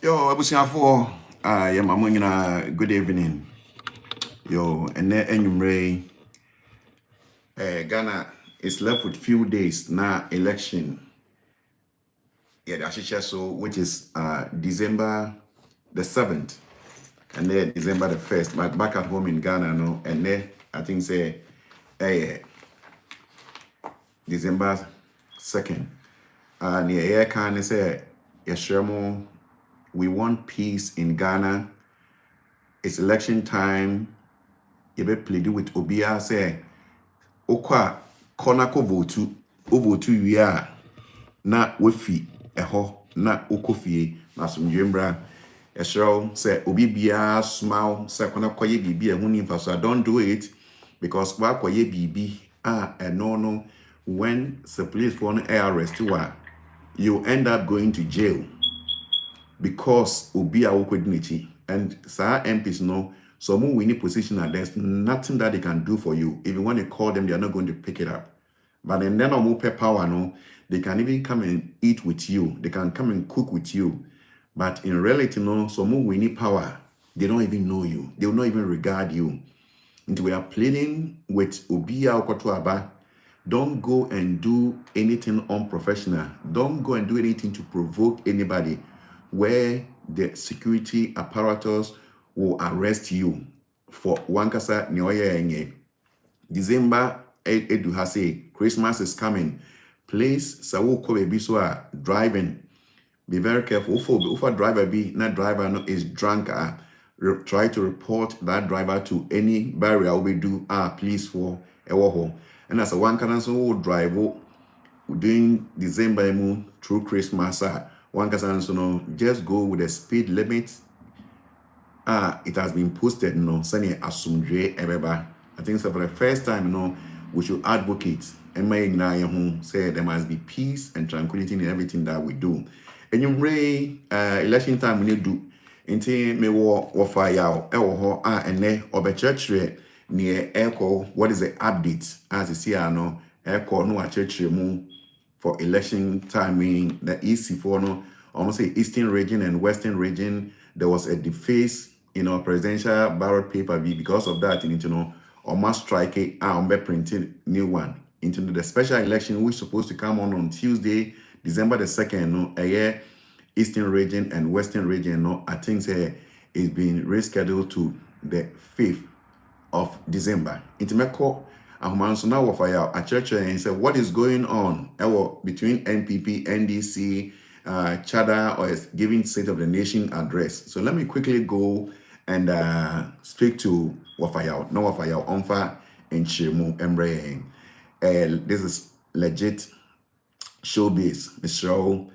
Yo, abusuafo, yeah, mama good evening. Yo, and then Ghana is left with few days now election. Yeah, the so which is December the 7th, and then December the 1st. Back at home in Ghana, no, and then I think say December 2nd. And yeah, can say Yeshremo, we want peace in Ghana. It's election time. You be plead with Obia say okwa kona ko votu wie a na wafi eho na okofie na somdwembra ehrew say obi bia smile say kona koye bibi ehun ni so don't do it because wa koye bibi no when the police for an arrest you end up going to jail because obi a wokodiniti and sa MPs no some winning position and there's nothing that they can do for you. Even when you call them, they are not going to pick it up. But then no power, no, they can even come and eat with you. They can come and cook with you. But in reality, no, some winning power, they don't even know you. They will not even regard you. And we are pleading with Obia Okotoaba. Don't go and do anything unprofessional. Don't go and do anything to provoke anybody where the security apparatus will arrest you for wankasa nyoye enye. December edu ha say Christmas is coming. Please sawo ko be so driving. Be very careful. If driver be not driver no is drunk, try to report that driver to any barrier we do please for ewo. And as a one can also drive during December through Christmas one can no just go with the speed limit. It has been posted, saying asumdwe ebeba. I think so for the first time, we should advocate and say there must be peace and tranquility in everything that we do. And you election time we need do until me Wofa Yaw ene obechurch near echo. What is the update as you see? Echo no a church mu for election timing the EC for no almost say Eastern region and Western region. There was a deface presidential ballot paper because of that, must strike it and be printed new one into the special election which is supposed to come on Tuesday, December the 2nd. A year Eastern region and Western region. I think it's been rescheduled to the 5th of December. Into Meko so now Wofa Yaw a church and say what is going on between NPP, NDC, Chada or is giving State of the Nation address. So let me quickly go and speak to Wofa Yaw. No Wofa Yaw onfa and Chemu Embre. This is legit showbiz. Mr.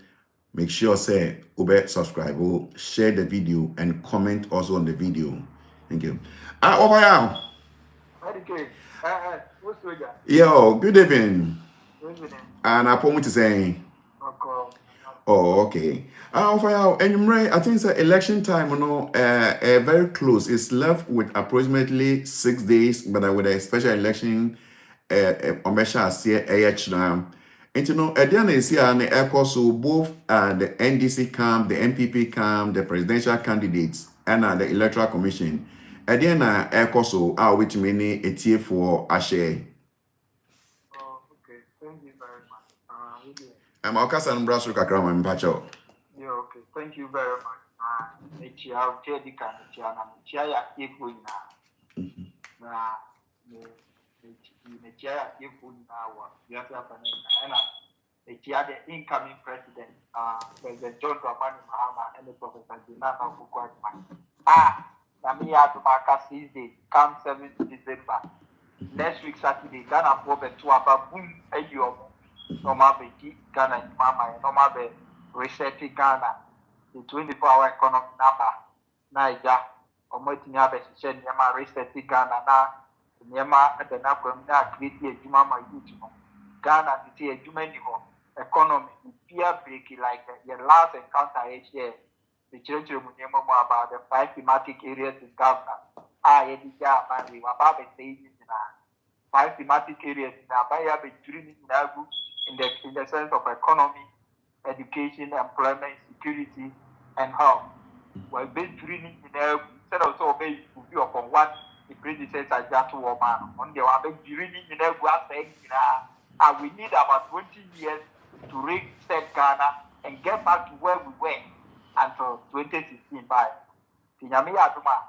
Make sure say subscribe, share the video and comment also on the video. Thank you. Wofa Yaw. Okay. Yo, good evening. Good evening. And I promise to say. Okay. Oh, okay. Wofa Yaw, and I think it's election time, very close. It's left with approximately 6 days, but with a special election, on Mesha and at the end of the so both the NDC camp, the MPP camp, the presidential candidates, and the Electoral Commission. At the end so which many a tier for a share. Oh, okay. Thank you very much. I'm Okasan Brasro Kakrama Mpacho. Yeah, okay. Thank you very much. The incoming president, President John Dramani Mahama and the Professor Jonathan Kukwajima. Namia to Maka 6 days, come 7th December. Next week, Saturday, Ghana for the two about boom, a year. Normal be Ghana, Mama, normal be resetting Ghana. The 24-hour economy number, Niger, or Motinia, Bession, Yama, resetting Ghana, Yama, at the Nakamina, create a Jumama youth. Ghana, to see a Jumani economy, fear breaking like the last encounter each year. The church about the 5 thematic areas in Ghana. We were about the 5 thematic areas in Abaya, in the sense of economy, education, employment, security, and health. We're based in instead of so based upon what the predecessor just were man. On the one based in and we need about 20 years to reset Ghana and get back to where we were until 2016 by Tinyami Aduma,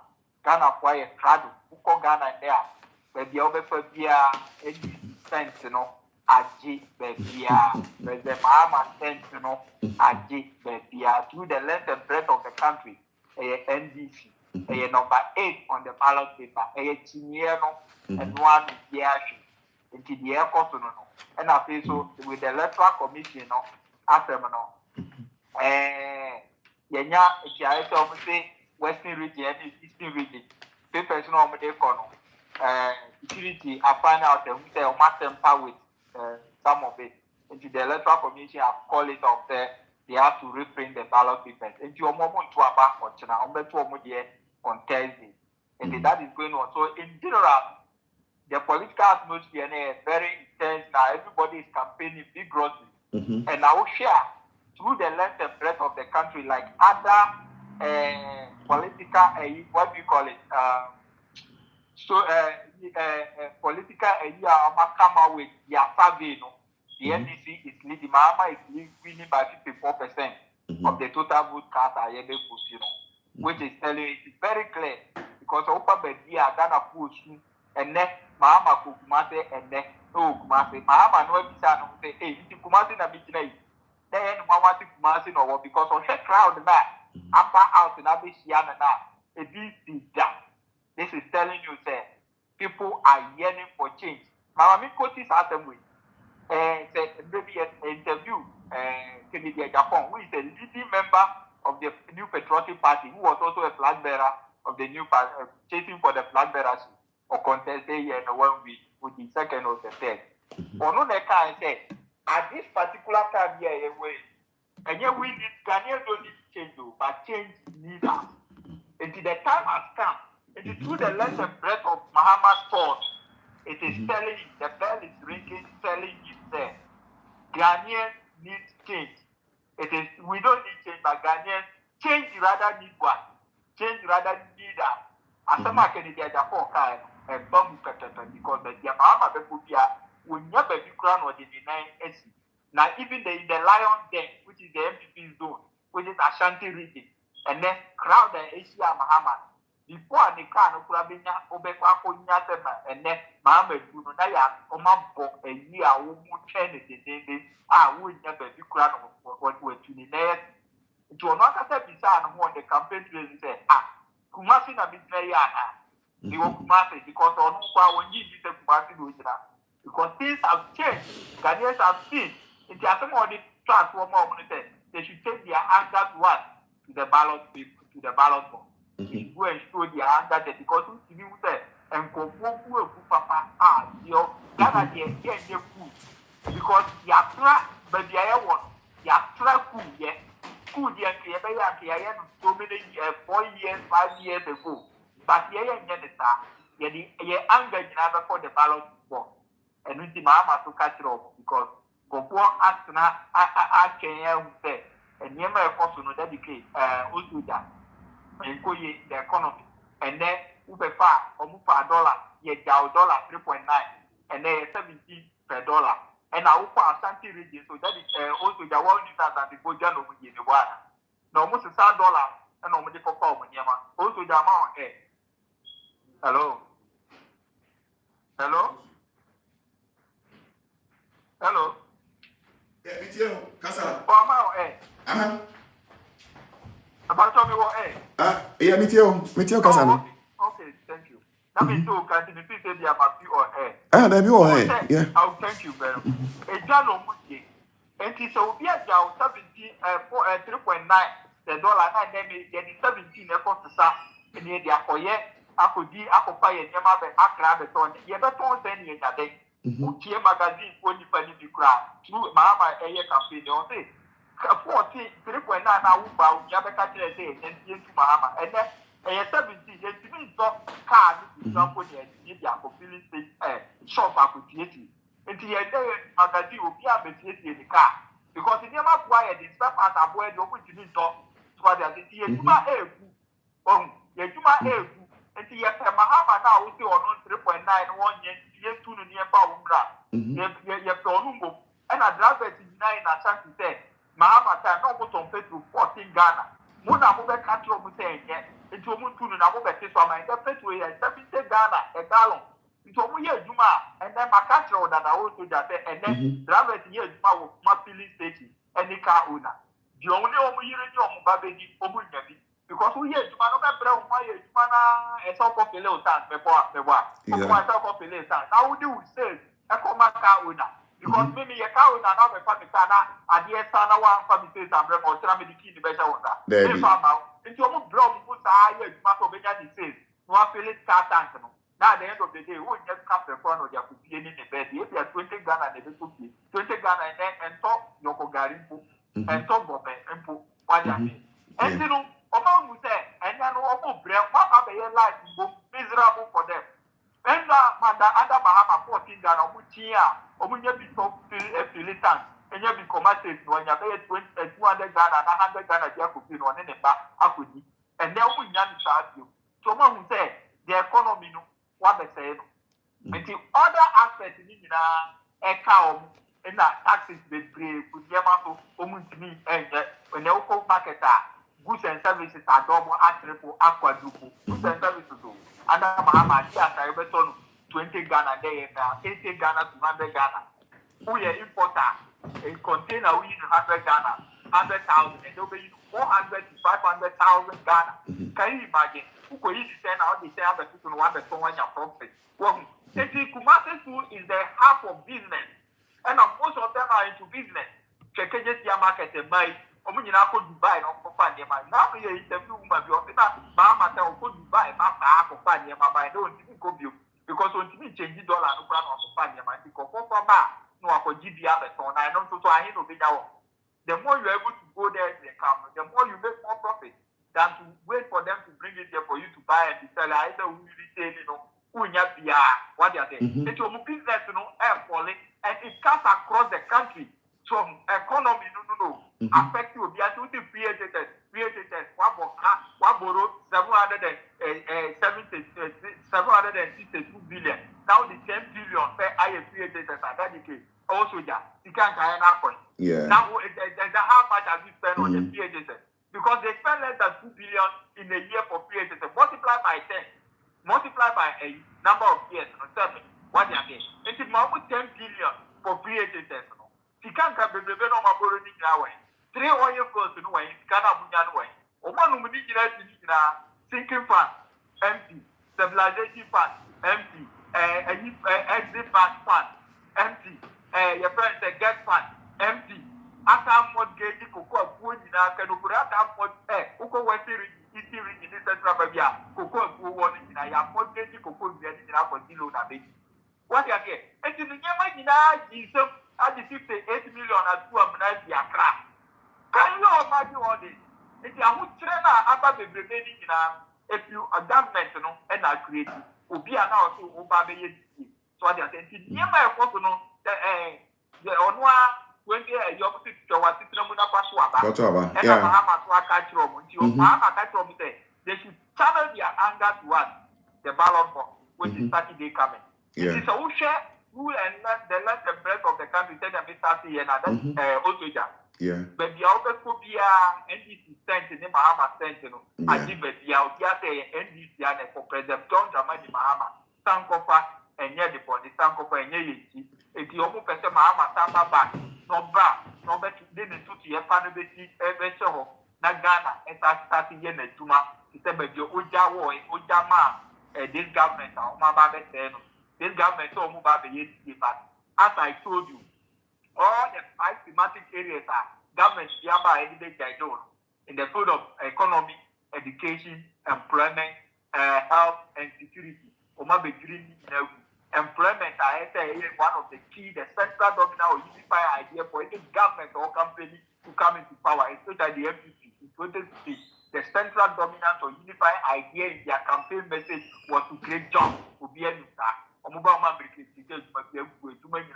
Ghana for a crowd, who call Ghana there, but the other for any sense, you know, Aji, Bebia, the Mahama sense, you know, Aji, Bebia, through the length and breadth of the country, a NDC, a number 8 on the ballot paper, a Chiniano, and one year into the air cost, and I feel so with the electoral commission, no, after no, Yenya, if I say Western region and Eastern region, papers no, they call security, I find out that we say matter with some of it. Into the electoral commission, I call it up there. They have to reprint the ballot papers. And you are more to a back on China, on Thursday. And that is going on. So, in general, the political atmosphere is very intense now. Everybody is campaigning vigorously. And I will share through the length and breadth of the country, like other political, what do you call it? Political come out with their survey. The NDC is leading. Mahama is winning by 54% of the total vote cast are able to, which is telling you it's very clear because Opa Bedia Ghana push and next Mahama Kumase and next Kumase. Mahama no bisa no say, hey, if Kumase na bijina, then Mama Kumase no what because of the crowd that after out in Abishiana now, this is telling you that people are yearning for change. Mama mi quote this assembly. Said maybe an interview Kennedy Japan, who is a leading member of the New Patriotic Party, who was also a flag bearer of the new party, chasing for the flag bearers or contest here in 1 week with the second or the third. Ono Neka said, at this particular time here, and yet we need Ghanaians don't need change, but change needs us. Until the time has come, it is through the length and breadth of Mahama's thought. It is telling you, the bell is ringing, telling you that Ghanaians need change. It is, we don't need change, but Ghanaians change rather need what? Change rather need us. As a man can get a four kind and bomb because the Yamama Bepupia will never be crowned or deny AC. Now, even in the Lion Den, which is the MPP zone, which is Ashanti region, and then crowd the Asia Mahama. Before the car no Kurabina, Obeka, and then Mamma, Naya, Omampo, a year, who train it, would never be crowned what we're tuning there. It was not a bizarre one the campaign to say, Kumasi na Midnayana. They were Kumasi because on when you did the Kumasi, because things have changed. Ghanaians have seen. If they are some of the transform they should take their anger to what? To the ballot box. Go and show their anger there because you say and go papa Ghana they food because they are try but they are one they are try food so many 4 years 5 years ago but the anger never for the ballot box and we Mama to catch it up because go ask na Kenya who say and never also no dedicate also that and go the economy and then Ubefa or Mufa dollar, ye $3.9 and then 17 per dollar. And I will Ashanti region, so that is also the one that the Bojan of the water. No, almost $1 and almost for power. Also, the amount. Hello. Yeah, me too. Kasa. About me what yeah, me too, Kasa. Okay, thank you. That means you continue to say they are my few or there be all yeah. I'll thank you very much. A Jano Muti, and it will be a Jow 3.9 the dollar, and then get 17 efforts to start in the area for yet. I could be occupy a Yamabe Akrabeton, Yabaton sending a day. Utia magazine, only penny to crowd through Mama Air campaign, don't say. 3.9 now, Yabaka say, and into Mahama, and then. 17, they didn't talk car, example, the fulfilling state shop opportunity. And the magazine will be able to in the car because in never why the spare parts are where the open to me talk to what they are saying. You ma you ma and the Mahama now we say on 3.9 1 year 2 near Paumbra. You Polumbo and a driver is 9 a chance to say Mahama time no put on petrol 14 Ghana. Muna move country of saying into Mutu and Abu Betis my petrol is 70 Ghana a gallon. Into Muya Juma and then my country that I also just say and then driver here Juma my filling station and the car owner. The only year Baby Obunabi. Because we hear Juma no better my Jumana a sort of little time before the war. I talk of a little time. Now would you say a command car owner? Because maybe a car owner now the family sana and the sana one family says I'm remote the key the better one. They found out into a blog put a year Marco Benani says no affiliate car tank. Now at the end of the day, who just come the front of your cookie in the bed? If you are 20 Ghana and the cookie, 20 Ghana and talk Yoko Garimpo and talk Bob and put one year. And you know. Omo say, and then Omo Brem, what are their life miserable for them? And Manda Ada Mahama 14 Ghana, Mutia, Omunya be so affiliate, and you be commercial when you pay 200 Ghana, 100 Ghana, Jacobin, or any back, Akudi, and then we yan charge you. So, Mom say, the economy, what they say, and the other aspect in a cow. And that taxes they pay, put Yamato, Omutimi, and when they open market. Goods and services are double, triple, quadruple. Goods and services. And Mahama, I ever told 20 Ghana day and 80 Ghana to 100 Ghana. We are importer. A container we use 100 Ghana, 100,000, and they'll be 400 to 500,000 Ghana. Can you imagine? Who could you send out the same person one the phone your profit? Well, Kumasi is the half of business, and most of them are into business. Check your market and buy. Omunyina ko Dubai no ko fa niema na me ye interview ma bi o se na ba ma ta ko Dubai ma fa ko fa niema ba no ntimi ko bio because ntimi change dollar no kura no ko fa niema ti ko for ba no akọ GBA beton na no so ahin no be jawo. The more you are able to go there they come, the more you make more profit than to wait for them to bring it there for you to buy and sell. I say we retail unya bia what they are there. It's your business falling and it cuts across the country. From economy, no. Affect you. Be able to create what borrow 762 billion. Now the 10 billion per I created as that case. Also, you can't carry that point. Yeah. Now, how much have you spent on the PHS? Because they spend less than 2 billion in a year for PHS. Multiply by 10. Multiply by a number of years. 7. What do you mean? It's almost 10 billion for PHS. You can't have the no borrow in our way. 3 oil flows in the way, Ghana Bunyan way. Or one who needs sinking fund, empty, stabilization fund, empty, exit fund, empty, your friends get fund, empty. After mortgage, cocoa, food in our Canopura, Uko Western East in the Central Babia, cocoa, who wanted in our mortgage, cocoa, in our Contillo. What you get? And in the Yamagina, Jesus. At the 58 million as to amount the craft. Can you imagine all this? If you are trainer about the remaining if you a government and are creative, will be announced to Obama. So I said, near my photo, the Onwa, when they are your opposite to what Titamuna Paswaba, and Mahama to a catch room, Mahama catch room, they should channel their anger to us, the ballot box, which is Saturday coming. It is a share. Rule and let the breadth of the country tell them it's here and also yeah. But the outer could be NDC sent in Mahama sent, I give it the NDC and for President John Dramani Mahama, Sankofa and Yedipon, the Sankofa and Yeji. If you almost person Mahama Samba back, no bra, no better didn't to your family, every show, Nagana, and starting Yen Tuma, he said, but your Uja war, Uja ma, this government, my baby said. This government will move out the yesterday, but as I told you, all the 5 thematic areas are government in the field of economy, education, employment, health, and security. Employment, I say, is one of the key, the central dominant or unified idea for any government or company to come into power, especially the MPC. The central dominant or unified idea in their campaign message was to create jobs to be able to Omubama because must be to make an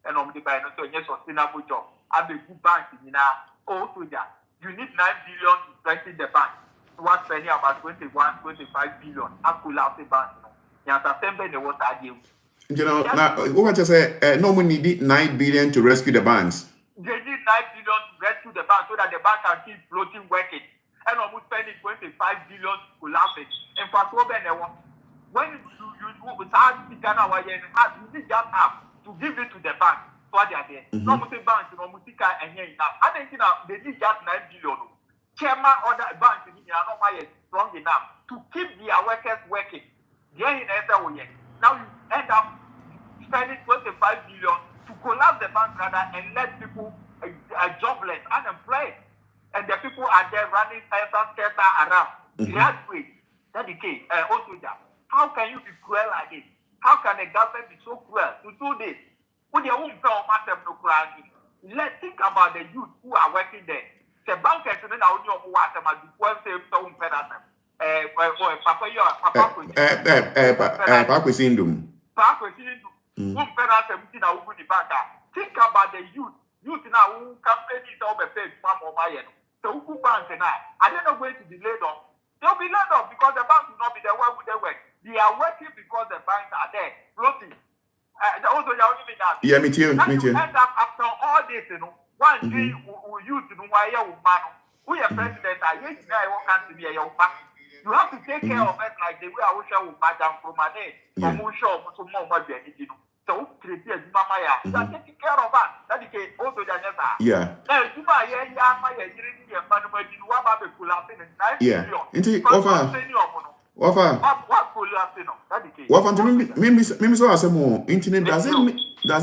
and on the buy not sustainable job. have a good bank in also there. You need 9 billion to strengthen the bank. You are spending about 21, 25 billion. I could have the bank. You understand the water deal. You know, now what you say? No one need 9 billion to rescue the banks. They need 9 billion to rescue the bank so that the bank can keep floating working. And almost spending 25 billion to collapse it. In fact, when you start speaking our you need just have to give it to the bank. So they are there. No more banks, no more and enough. I think they need just 9 billion. Chairman other banks in India are not strong enough to keep their workers working. Now you end up spending 25 billion to collapse the bank rather and let people jobless, unemployed. And the people are there running scatter around. Graduate, that's the case. Also, how can you be cruel like this? How can the government be so cruel to do this? Let's think about the youth who are working there. The bankers in the Union who are think about the youth. Youth now who companies over paid farm or buy it. So who banks and I don't know going to be laid off. They'll be laid off because the banks will not be there. Where would they work? They are working because the banks are there, floating. Also, yeah, me too. Me too. End up after all this, one day we use why you man. We are president. I hate guy who can't be a young man. You have to take care of it like the way I wish I would madam from my name. From show to more money. So, you are taking care of that. That is also the yeah. Yeah. Maybe so as more internet does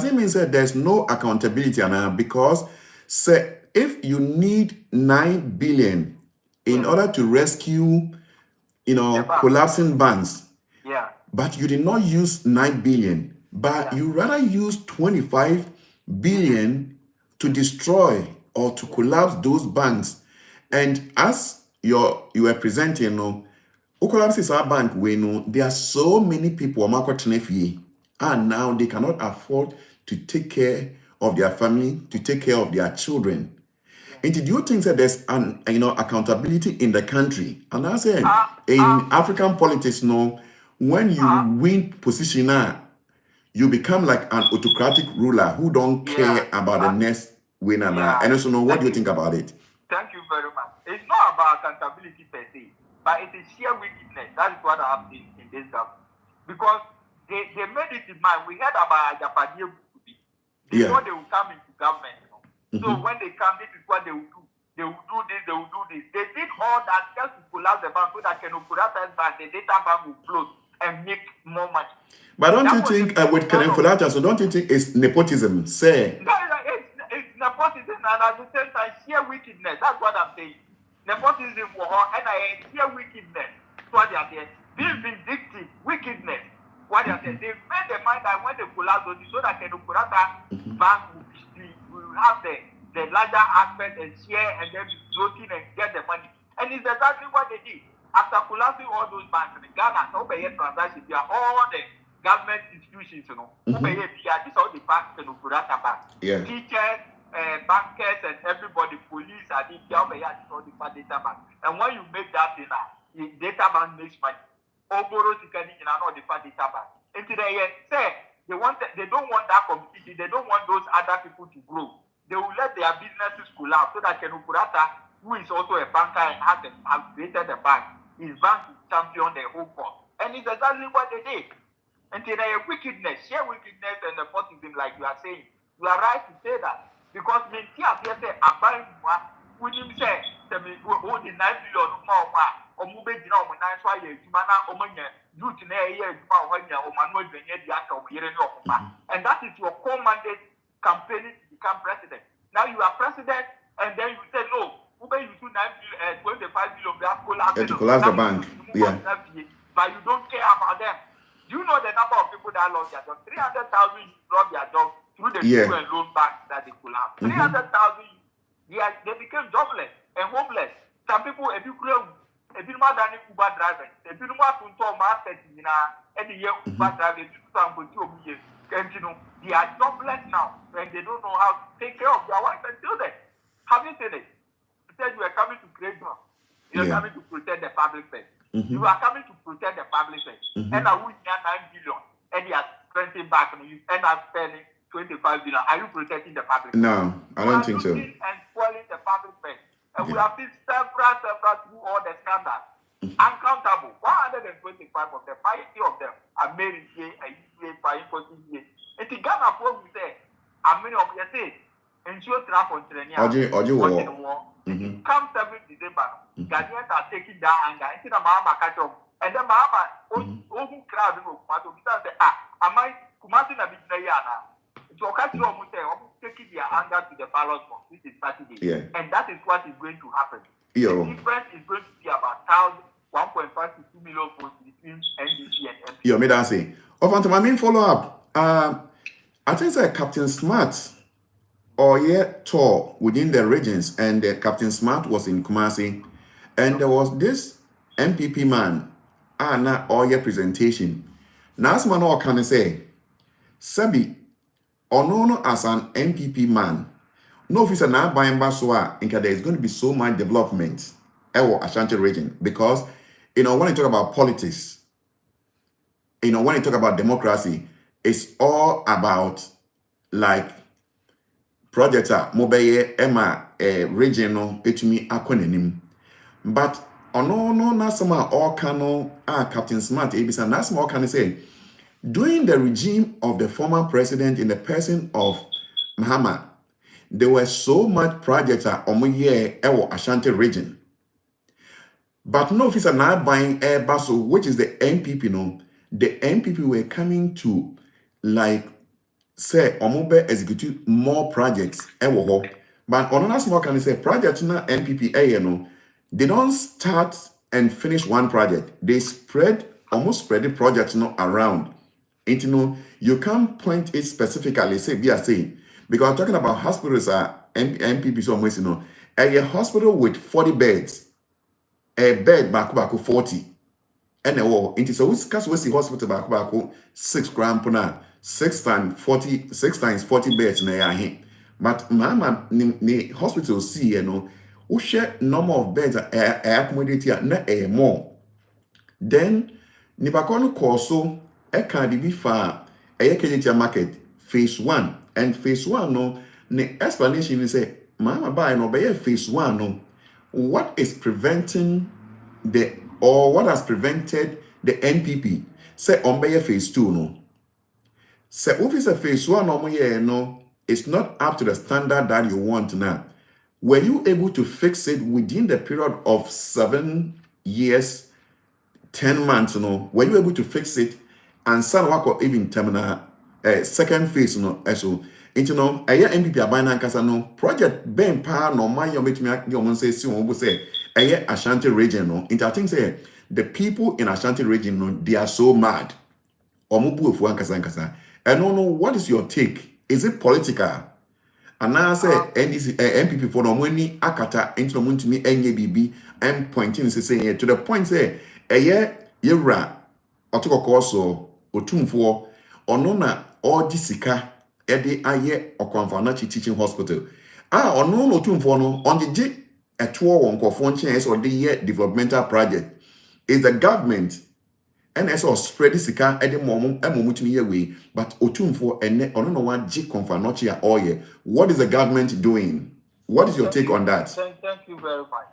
it mean that there's no accountability now because say if you need 9 billion in order to rescue collapsing banks, but you did not use 9 billion, but you rather use 25 billion to destroy or to collapse those banks. And as you are presenting, collapses our bank, we know there are so many people and now they cannot afford to take care of their family, to take care of their children. And do you think that there's an accountability in the country? And I said in African politics, when you win position you become like an autocratic ruler who don't care about the next winner. And also what do you think about it? Thank you very much. It's not about accountability per se, but it's a sheer wickedness. That is what I have seen in this government. Because they made it in mind. We heard about Japadia before they will come into government. So when they come, this is what they will do. They will do this, they will do this. They did all that just to collapse the bank so that the data bank will close and make more money. But don't you think with Kenen Fulata, so don't you think it's nepotism? Say. No, it's nepotism and at the same time sheer wickedness. That's what I'm saying. Nepotism and sheer wickedness. That's what they are saying. Being vindictive, wickedness. What they are saying. They made the mind that when they collapse so that Kenen Fulata bank will have the larger aspect and share and then be floating and get the money. And it's exactly what they did. After collapsing all those banks in Ghana, so by transaction, they are all the government institutions, these are all the banks in Ukurata Bank. Teachers, bankers, and everybody, police, and all the data bank. And when you make that in the data bank makes money. All borrows you can in another data bank. And today, say they don't want that competition, they don't want those other people to grow. They will let their businesses collapse so that Ukurata, who is also a banker and has created a bank, his bank is champion the whole court. And it's exactly what they did. And today, wickedness, sheer wickedness and nepotism, like you are saying. You are right to say that. Because when you say, when you say, the 9 billion more, or move it, nice why you youth in a year, and that is your core mandate campaigning to become president. Now you are president, and then you say, no, you do 25 billion, to collapse the bank. But you don't care about them. Do you know the number of people that lost their job? 300,000 lost their job through the school and loan banks that they collapsed. 300,000, they became jobless and homeless. Some people, if you more than Uber drivers, if you want to talk market in any year Uber drivers, And they are jobless now, and they don't know how to take care of their wives and children. Have you seen it? You said you are coming to create jobs. You are coming to protect the public first. You are coming to protect the public first. And I would 9 billion, and you are spending back, and you end up spending 25 billion. Are you protecting the public? No, I don't think so. And spoiling the public first. And we have seen several through all the scandals. Uncountable. 125 of them, 50 of them are married here, a year, 5 years. And the Ghana program say, I mean, of you say, and show trap on Trenia. Come 7th December, Ghanaians are taking that anger. I see the Mahama catch up. And then Mahama, who crowd, say, am I Kumasi na Bidnayana? So catch you almost say, taking their anger to the ballot box. This is Saturday. Yeah. And that is what is going to happen. The difference is going to be about 1.5 to 2 million votes between NDC and MP. Yo, me that say. Of my main follow up. I think that Captain Smart or tour within the regions, and Captain Smart was in Kumasi, and there was this MPP man, na all presentation. Now, as man all can say, Sabi, or no as an MPP man. No officer now buying Baswa, there is going to be so much development in Ashanti region, because when you talk about politics, when you talk about democracy, it's all about like projects mobile Emma regional etumi akwanenim. But no nasama all cano Captain Smart Abisa nasama all can say during the regime of the former president in the person of Mahama, there were so much projects Ashanti region. But no officer now buying Basso, which is the MPP, the MPP were coming to like say Omobe execute more projects. But on another small can say projects na MPP they don't start and finish one project. They almost spread the projects around. And you can't point it specifically, say we are saying. Because I'm talking about hospitals MPP almost a hospital with 40 beds, a bed back 40. And so we see hospital back 6 grand per now, 6 times 40 beds na here. But mama ni hospital see we share number of beds accommodate na more. Then ni bakono koso can be far a market phase 1. And phase 1 the explanation is say mama buy no be phase 1 what is preventing what has prevented the NPP say on be phase 2 say officer phase 1 it's not up to the standard that you want now. Were you able to fix it within the period of 7 years 10 months were you able to fix it and some work or even terminal second phase so MPP abana nkasa project ben pa no man you metumi you say si won say Ashanti region I think say the people in Ashanti region they are so mad omubu ofu nkasa and what is your take? Is it political? And now say NDC MPP for no money akata into no muntumi enye bibi and pointing say to the point say yewra otoko so otumfo ono na odisika ede aye okwamfana teaching hospital ono no otumfo no on the eto won kofo nchen so the developmental project is the government and so spread sika ede momutumi ye we but otumfo ene ono no wan ji konfanochi ya oye. What is the government doing? What is your take on that? Thank you very much.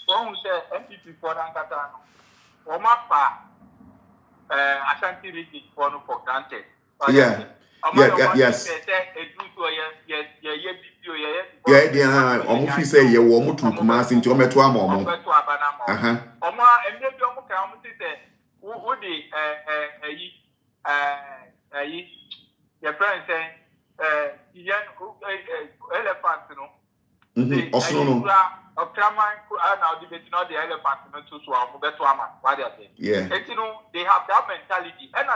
When we say MPP for Nankata no Omapa Ashanti region for granted. Yes. Omufi say ye wo mutu Kumasi nti ometo ama omo. Your friend saying elephant Also no. The elephant Yeah. They have that mentality. And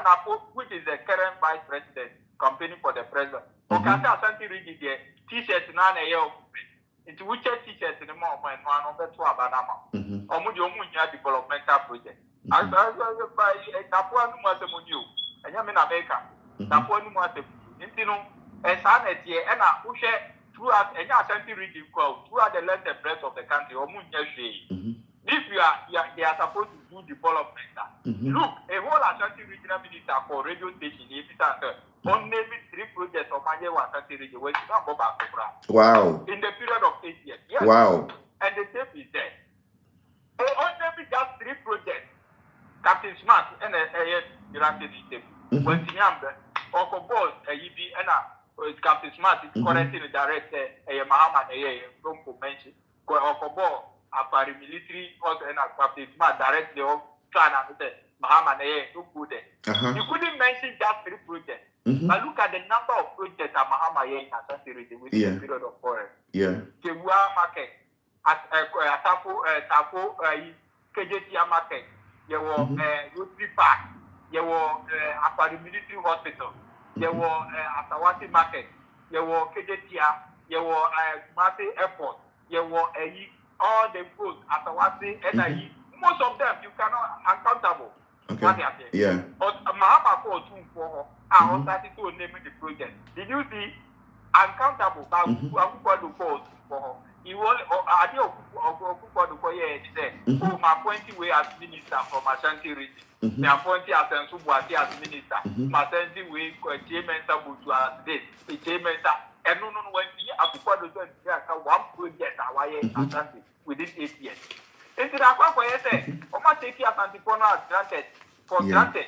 which is the current vice president campaigning for the president. Ashanti region there, t-shirts na year into which t-shirts in the moment one over to Abanama. Developmental project. As by Napua Numasamu, and Yamin America. na po ni mo asem nti no esa na tie e na wo hwe throughout any Ashanti region throughout the length and breadth of the country omunya hwe if they are supposed to do development look a whole Ashanti regional minister for radio station if it on maybe 3 projects of Manje Ashanti region where you go back to wow in the period of 8 years yes wow and the tape is there on maybe just 3 projects Captain Smart and United States when Tinyambe or boss EB and Captain Smart is correcting the director Muhammad don't mention or ball military also and Captain Smart directly or China Muhammad to go there. You couldn't mention just 3 projects. But look at the number of projects that Muhammad in Ashanti region within the period of forest. Yeah. Kewa market at Tapo KJT market. There were Rotary Park. There were military hospital. There were Asawati market. There were KJT. There were Masi airport. There were all the roads Asawati and most of them you cannot uncountable. Okay. Yeah. But Mahama for 2 4 I was starting to name the project. Did you see uncountable? He was I my appointing way as minister from Ashanti region. My appointing as Nsubuati as minister. My sending way chairman Sabutu as this. The chairman and no when he Akukwado one project Ashanti within 8 years. Into the Aqua say, Oma take your Santipona granted for granted.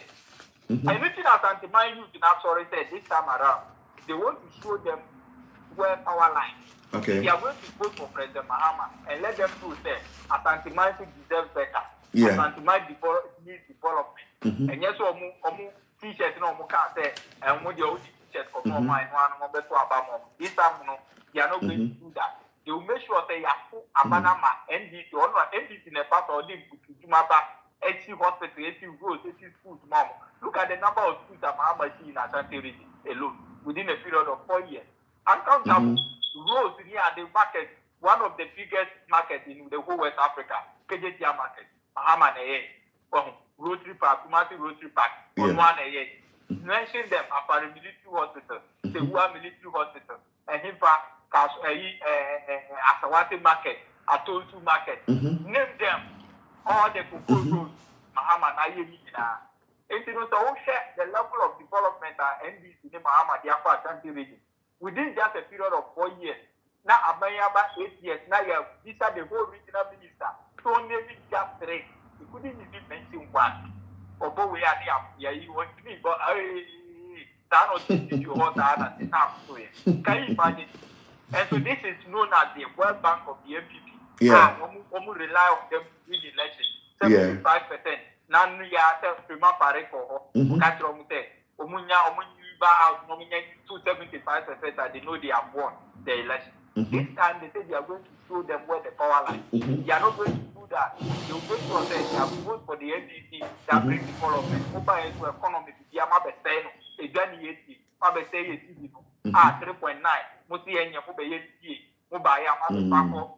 Anything as anti-mind youth in Absolute said this time around, they want to show them where our line. Okay. They are going to vote for President Mahama and let them know that as anti-mind deserves better. Yeah. As anti-mind needs development. And yes, t-shirt no more can't say and when you t-shirt for more mind one better about this time they are not going to do that. They will make sure they are full Abanama, NDC, or not NDC in a part of the Jumaba, HC hospital, HC roads, HC schools, mom. Look at the number of schools that Mahama is in Ashanti region alone within a period of 4 years. Uncountable roads near the market, one of the biggest markets in the whole West Africa, KJT market, Mahama Rotary Park, Kumasi Rotary Park, on one mention them at military hospital, the Wua military hospital, and in fact, Asawati market, Atosu market. Name them all the proposals Mahama Nayemi. It's the level of development at NDC Mahama Diafa Ashanti region. Within just a period of 4 years. Now Abayaba 8 years. Now you have these are the whole regional minister. So maybe just 3. You couldn't even mention one. Although we are here, you want to be, but can you imagine? And so this is known as the World Bank of the MPP. Yeah. We rely on them in the election. 75%. Now we are prima pare for to 75% that they know they have won the election. This time they say they are going to show them where the power lies. They are not going to do that. They will go to say they have voted for the NDC that brings development. Over into economy, they are not saying a Johnny 80, Mabe say 3.9. Mostly any of the Mobile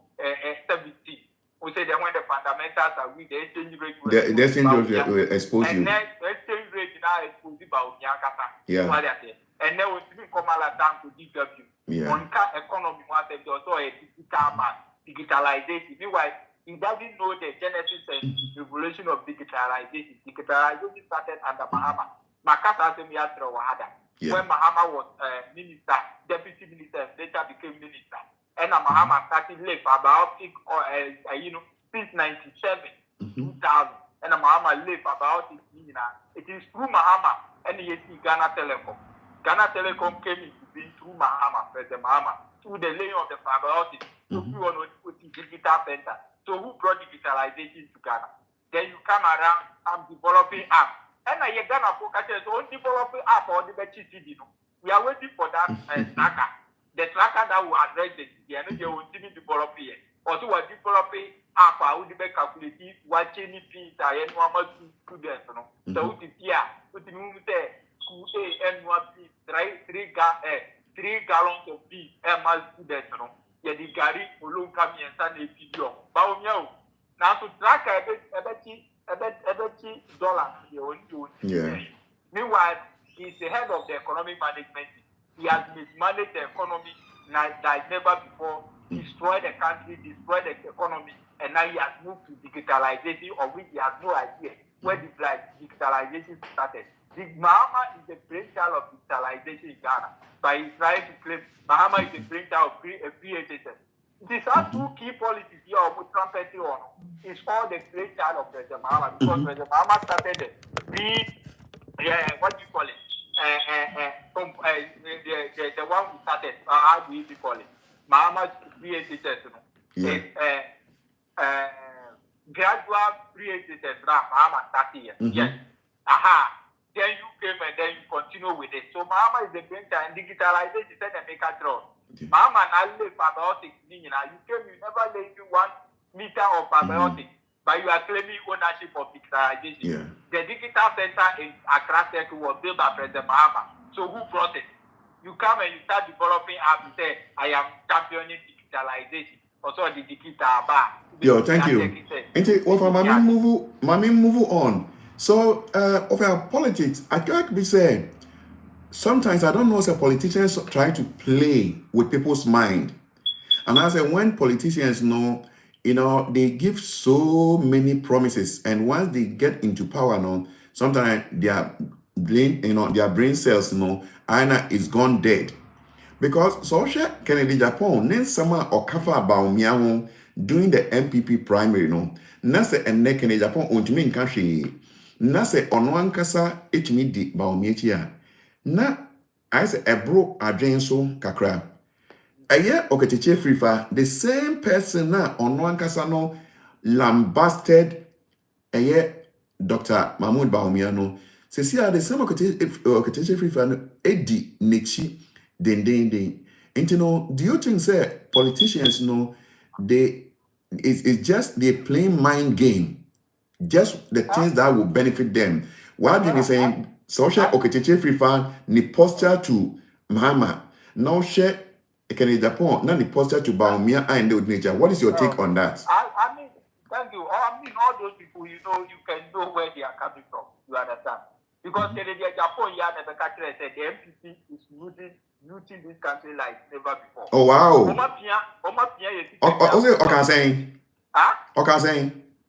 70. We say that when the fundamentals are weak, the exchange rate will the exchange rate will expose you. And then the exchange rate now expose about Yakata. Yeah. And then we come down to DW. Yeah. On economy, what they also a digitalization. Meanwhile, he doesn't know the genesis and revolution of digitalization. Digitalization started under Mahama. Makata Semiatra Wahada. When Mahama was minister, deputy minister, later became minister. And Mahama started live about since 97, 2000. And Mahama live about it. It is through Mahama and he see Ghana Telecom. Ghana Telecom came into being through Mahama, President Mahama, through the laying of the fiber optic, to put digital center. So who brought digitalization to Ghana? Then you come around and developing apps. And I Ghana focus on developing app or the BCD. We are waiting for that tracker. The tracker that will address the energy will develop here. Also, we're developing app, I will be calculating what any fees are and normal students. So, here, put the moon there, school A and 1 fees, 3 gallons of fees, and my students. Yeah, the Gary will look at me and send a video. But now to track a bet $1. Yeah. Meanwhile, He's the head of the economic management. He has mismanaged the economy like never before, destroyed the country, destroyed the economy, and now he has moved to digitalization, of which he has no idea where digitalization started. Mahama is the brainchild of digitalization in Ghana, but he's trying to claim Mahama is the brainchild of PHSS. These are two key policies here of trumpeting on. It's all the brainchild of President Mahama, because President Mahama started what do you call it? The one who started, how do you call it? Mahama's PHSS, gradual PHSS, Mahama started here. Yes. Then you came and then you continue with it. So Mahama is the brainchild, and digitalization is the cathedral. Mahama now lay probiotics. You came, you never lay even 1 meter of probiotics, but you are claiming ownership of digitalization. Yeah. The digital center in Accra Circle was built by President Mahama. So who brought it? You come and you start developing apps and say, I am championing digitalization. Also the digital bar. Yo, thank you. Mami move on. So, of our politics, I can't be saying, sometimes I don't know if politicians try to play with people's mind. And I say, when politicians know, they give so many promises, and once they get into power, sometimes their brain cells, either is gone dead. Because social Kennedy Japan, then someone or cover about me doing the MPP primary, Nasa and neck Kennedy Japan on to me in country. Nasa on one kasa me di baumietia. Na I say a bro adrenso kakra. A year oketiche frifa, the same person na on one kasa no lambasted a year Dr. Mahmoud Baumiano. Says here the same oketiche frifa no edi nechi den. And do you think say politicians it's just they playing mind game, just the things that will benefit them? Why do you saying social oketiche frifa ni posture to Mahama now share Kennedy Japan, not the posture to Baumia and the nature? What is your take on that? I mean, thank you. All those people, you can know where they are coming from. You understand? Because Kennedy Japan, the country said the MPP is looting this country like never before. Oh wow!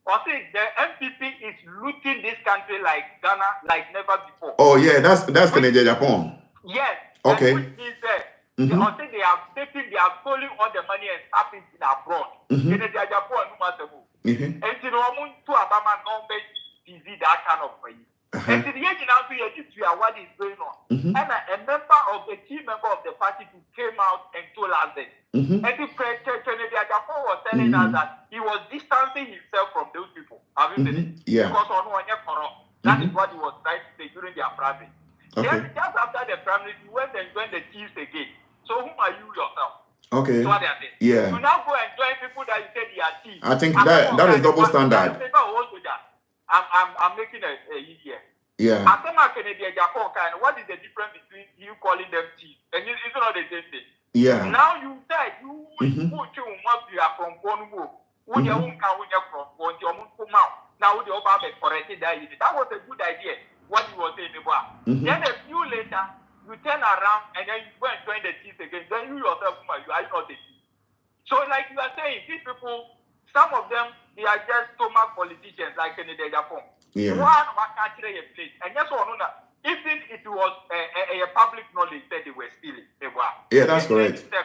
Okay, the MPP is looting this country like Ghana like never before. Oh yeah, that's Kennedy Japan. Yes. Okay. Which means that they are pulling all the money and tapping it abroad. Kennedy Japan no matter who. And to Obama no make TV that kind of way. And to the age now what is going on. And a key member of the party who came out and told us this. And the Kennedy Japan was telling us that he was distancing himself from those people. Have you seen it? Yeah. Because that is what he was trying to say during their primary. Okay. Just after the primary, he went and joined the Chiefs again. So whom are you yourself? Okay. So what they are saying. Yeah. You now go and join people that you say they are Chiefs. I think that is double standard. I'm making a here. Yeah. I think Kennedy Japan kind. What is the difference between you calling them Chiefs and it's not the same thing? Yeah. Now you said you must be from Congo. Who you won't come from Congo? You come out. Now the over corrected that. That was a good idea. What you were saying about. Then a few later, you turn around and then you go and join the Chiefs again. Then you yourself, you are not the Chiefs. So like you are saying, these people, some of them, they are just stomach politicians like Kennedy Japan. Yeah. One actually a place. And yes or no, even it was a public knowledge that they were stealing. Yeah, that's correct. Achievement,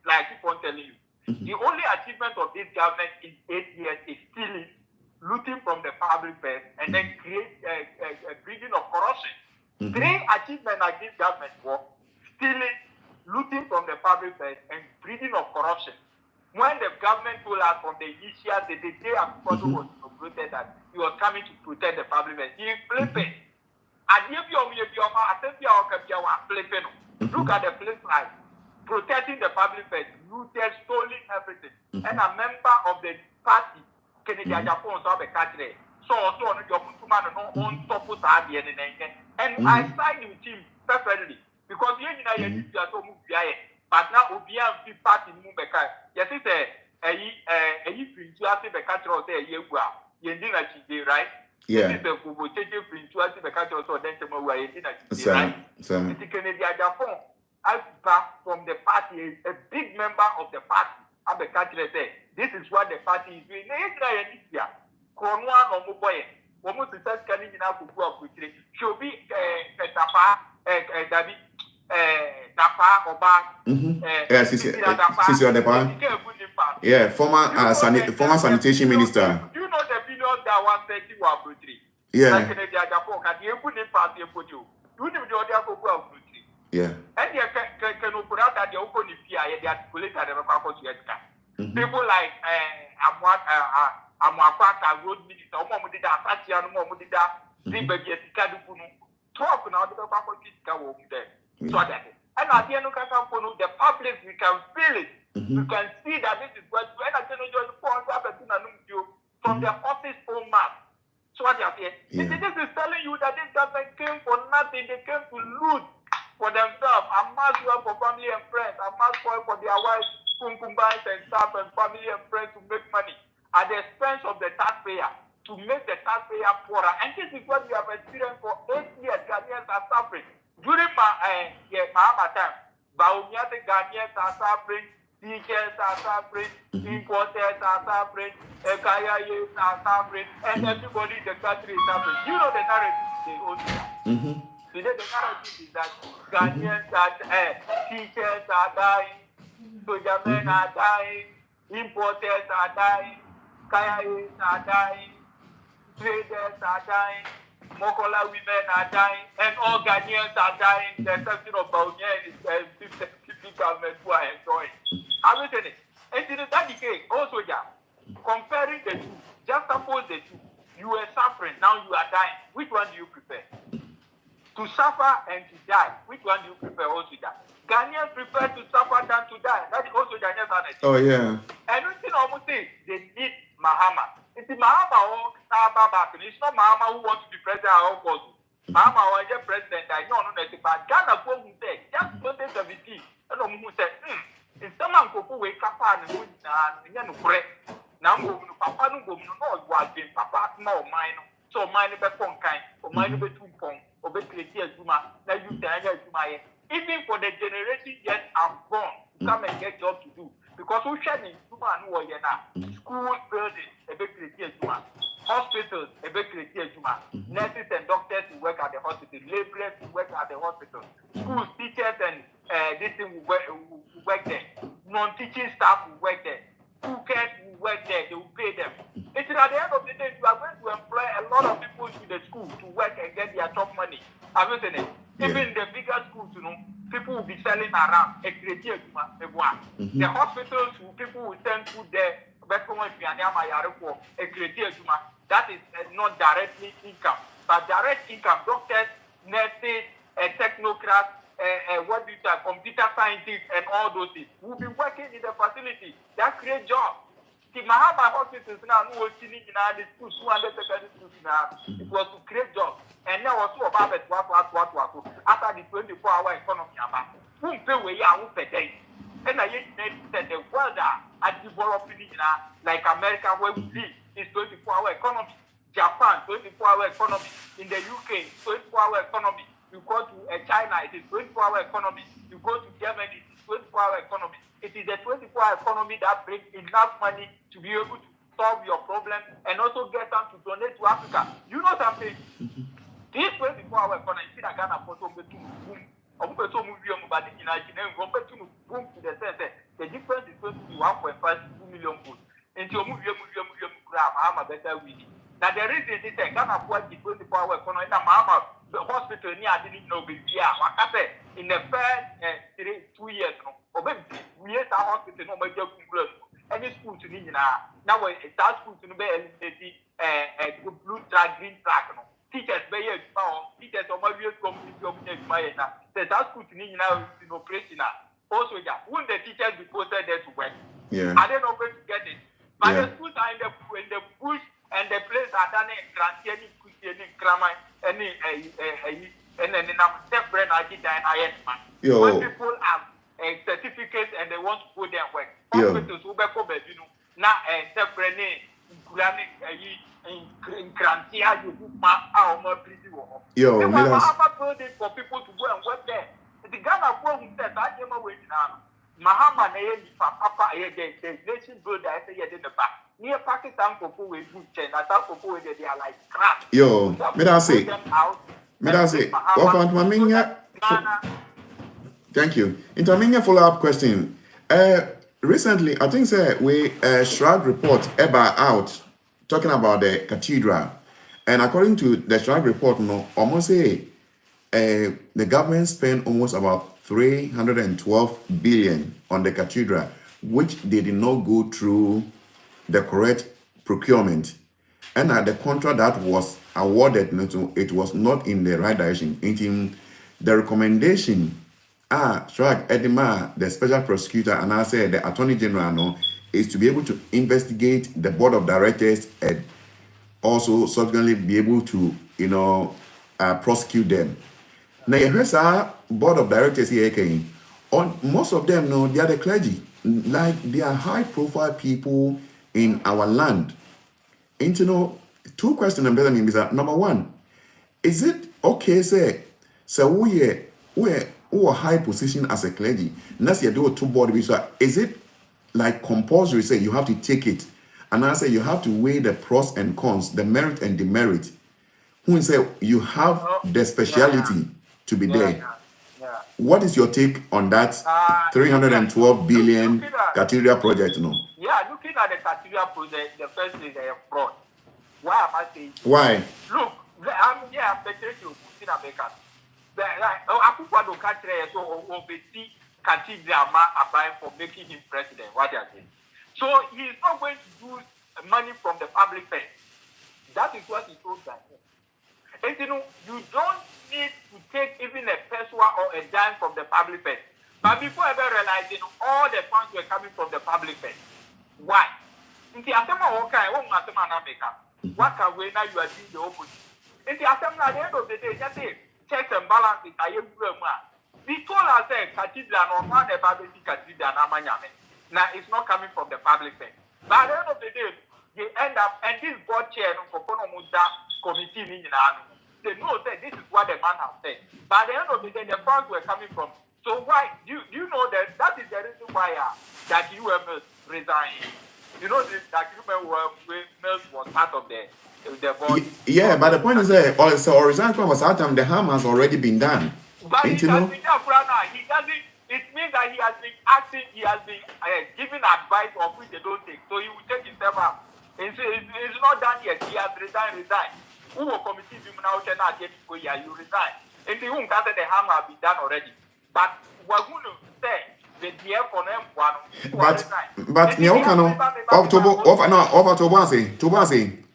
like I keep on telling you. The only achievement of this government in 8 years is stealing, looting from the public purse, and then create a breeding of corruption. 3 achievements like this government were stealing, looting from the public purse, and breeding of corruption. When the government told us from the initial, the day after was inaugurated that he was coming to protect the public purse, he flipped it. Look at the flip side. Protecting the public purse, looted, stolen everything. And a member of the party, Kennedy Japan, saw the country. So also on your man on top of that, and I signed with him perfectly because you are so moved. But now Obian be party move back. Yes, it's a you have to be country or say you are right. Yeah. This is the Kubo Cheche Prince, what the country also then to move away in a Kennedy Japan. From the party, a big member of the party. I'm the country say, this is what the party is doing. Cornwall or Muboy, almost the first Canadian should be Tapa, David, Tapa, Oba. Yes, yeah, former sanitation minister. Do you know the billions that was 30 were brutally? Yeah. Like Canadian Japan, and you couldn't pass your photo. You know the other people brutally. Yeah. And you can open out that the open PI, they articulate at the Record Yeska. People like Amwaka road minister, Omodida, Fatian, Momodida, Zimbabwe, Kadupunu, talk now the Papa Kiska over there. So that. And at the end of the public, we can feel it. You can see that this is what when I tell you from their office home map. So what you are saying? This is telling you that this government came for nothing, they came to loot for themselves, a mass work for family and friends, a mass work for their wives, concubines and staff and family and friends to make money at the expense of the taxpayer, to make the taxpayer poorer. And this is what we have experienced for 8 years. Ghanaians are suffering. During my time, Baumyate Ghanaians are suffering, teachers are suffering, importers are suffering, Ekayayes are suffering, and everybody in the country is suffering. You know the narrative they own here. Today the narrative is that Ghanaians are teachers are dying, soldier men are dying, importers are dying, Kayayes are dying, traders are dying, Mokola women are dying, and all Ghanaians are dying. The exception of Baumia and his 50 government who are enjoying. I'm saying it. And in that decade, also, comparing the two, just suppose the two, you were suffering, now you are dying. Which one do you prefer? To suffer and to die. Which one do you prefer also? Ghanaians prefer to suffer than to die. That is also Ghanaians are. Oh, yeah. And you see, almost say they need Mahama. It's Mahama or Saba. It's not Mahama who wants to be president or also. Mahama was a president. I know that but Ghana who said just 2017. And who said, if someone could wake up and now Papa no go no was being Papa no mine. So mine be kind, or mine be too pong, or be creative Zuma. Now you tell my even for the generation yet unborn, come and get job to do. Because we share in Zuma and school buildings, a big creative Zuma, hospitals, a big creative Zuma, nurses and doctors who work at the hospital, laborers who work at the hospital, schools, teachers and this thing who work there, non-teaching staff who work there, cookers who work there, they will pay them. It's at the end of the day, you are going to employ a lot of people to the school to work and get their top money. Have you seen it? Even the bigger schools, people will be selling around a creative The hospitals, people will send food there, a creative that is not directly income, but direct income, doctors, nurses, technocrats, what do you say, computer scientists, and all those things will be working in the facility that create jobs. The Mahama hospitals now no working in the schools, 200 secondary schools now. It was to create jobs. And now also about after the 24-hour economy, who pay way out per day. And I said the world are developing like America where we live is 24-hour economy. Japan, 24-hour economy. In the UK, 24-hour economy. You go to China, it is 24-hour economy. You go to Germany, it is 24-hour economy. It is a 24-hour economy that brings enough money to be able to solve your problem and also get them to donate to Africa. You know something? This 24-hour economy, you see that Ghana photo boom. Boom to the sense that the difference is going to be 1.5 to 2 million goods. Into a movie, I'm a better winning. Now the reason is that Ghana for the 24-hour economy, the hospital near didn't know in the first 2 years, we had our hospital no major any school to now it starts school to be blue track, green track. Teachers by teachers on my view community of the school to in operation. Also, wouldn't the teachers be posted there to work? Yeah. I don't know where to get it. But the schools are in the bush and the place are done in Grantiani, Kusiani, Krama, and then I'm separate. I did that iron man. When people have a certificate and they want to go there and work, hospitals will be now separate running in Grantia, you ma our pretty war. Yo, They me were that's Mahama building for people to go and work there. The Ghana who said that came away now. Mahama Papa, the nation builder, I say, in the back. Near Pakistan, people with good chain, I thought people with they are like crap. yo, me that's it. Me that's it. What found my minya? Thank you. Intermediate follow-up question. Recently, I think we Shrag report about out talking about the cathedral, and according to the Shrag report, no, almost say the government spent almost about 312 billion on the cathedral, which they did not go through the correct procurement, and the contract that was awarded, it was not in the right direction. In the recommendation, Shrag Edema, the special prosecutor, and I said the attorney general, no, is to be able to investigate the board of directors and also subsequently be able to, prosecute them. Now, here's our board of directors here. On most of them, no, they are the clergy. Like they are high-profile people in our land. And two questions I'm telling you is that number one, is it okay, say, so we are high position as a clergy? Let's say do two board, so is it like compulsory? Say you have to take it, and I say you have to weigh the pros and cons, the merit and demerit. Who say you have the speciality to be there? What is your take on that 312 billion cathedral project? No. Yeah, looking at the cathedral project, the first is a fraud. Why am I saying? Why? Look, I'm better to in America. I put one country so oversee cathedral applying for making him president. What are saying? So he is not going to use money from the public purse. That is what he told them. And you don't need to take even a peso or a dime from the public purse. But before ever realizing all the funds were coming from the public purse. Why? In the assembly, what can we now you are doing the opposite? In the assembly, at the end of the day, just say checks and balances. We told ourselves cathedral or one the Bible cathedral now it's not coming from the public purse. But at the end of the day, they end up and this board chair for committee they know that this is what the man has said. But at the end of the day, the funds were coming from. So why do you know that is the reason why that UMS resigned? You know that UMS was part of the board. Yeah, but the point is that also resign from that time the harm has already been done. But he has been done. He doesn't. It means that he has been acting. He has been giving advice of which they don't take. So he will take himself out. It's not done yet. He has resigned. Who will committee him now? You resign. And the whom can say the harm has been done already. But we're going to say the DF for them one. But October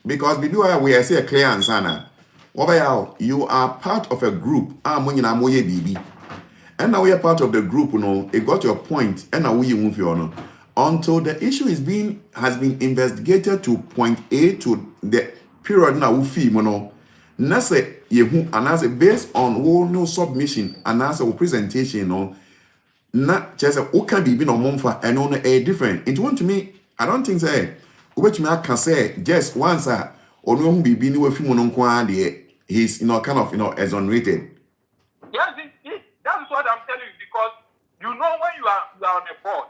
because we are say a clear answer. You are part of a group. And now we are part of the group, it got your point, and now we move on. Until the issue has been investigated to point A to the period now we feel, Nase yehu anase based on no submission and as a presentation, not just a can be no monfa and on a different. It want to me, I don't think say which me I can say just once or no be being with him he's kind of exonerated. Yes, that's what I'm telling you, because you know when you are on a board,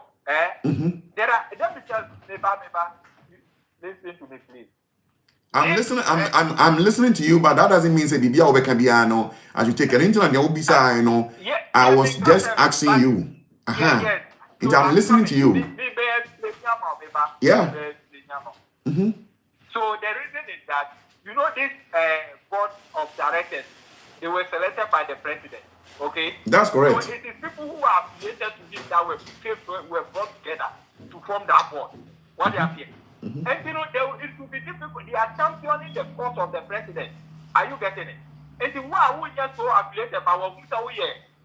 there are let me just listen to me, please. I'm listening. I'm listening to you, but that doesn't mean say Bibia Obe can be as you take an internet, you will be I was just asking you. Yes. So I'm listening to you. Yeah. So the reason is that this board of directors, they were selected by the president. Okay. That's correct. So it is people who are related to him that were brought together to form that board. What they are here. And it will be difficult. They are championing the cause of the president. Are you getting it? And the one who just so affiliated by what we say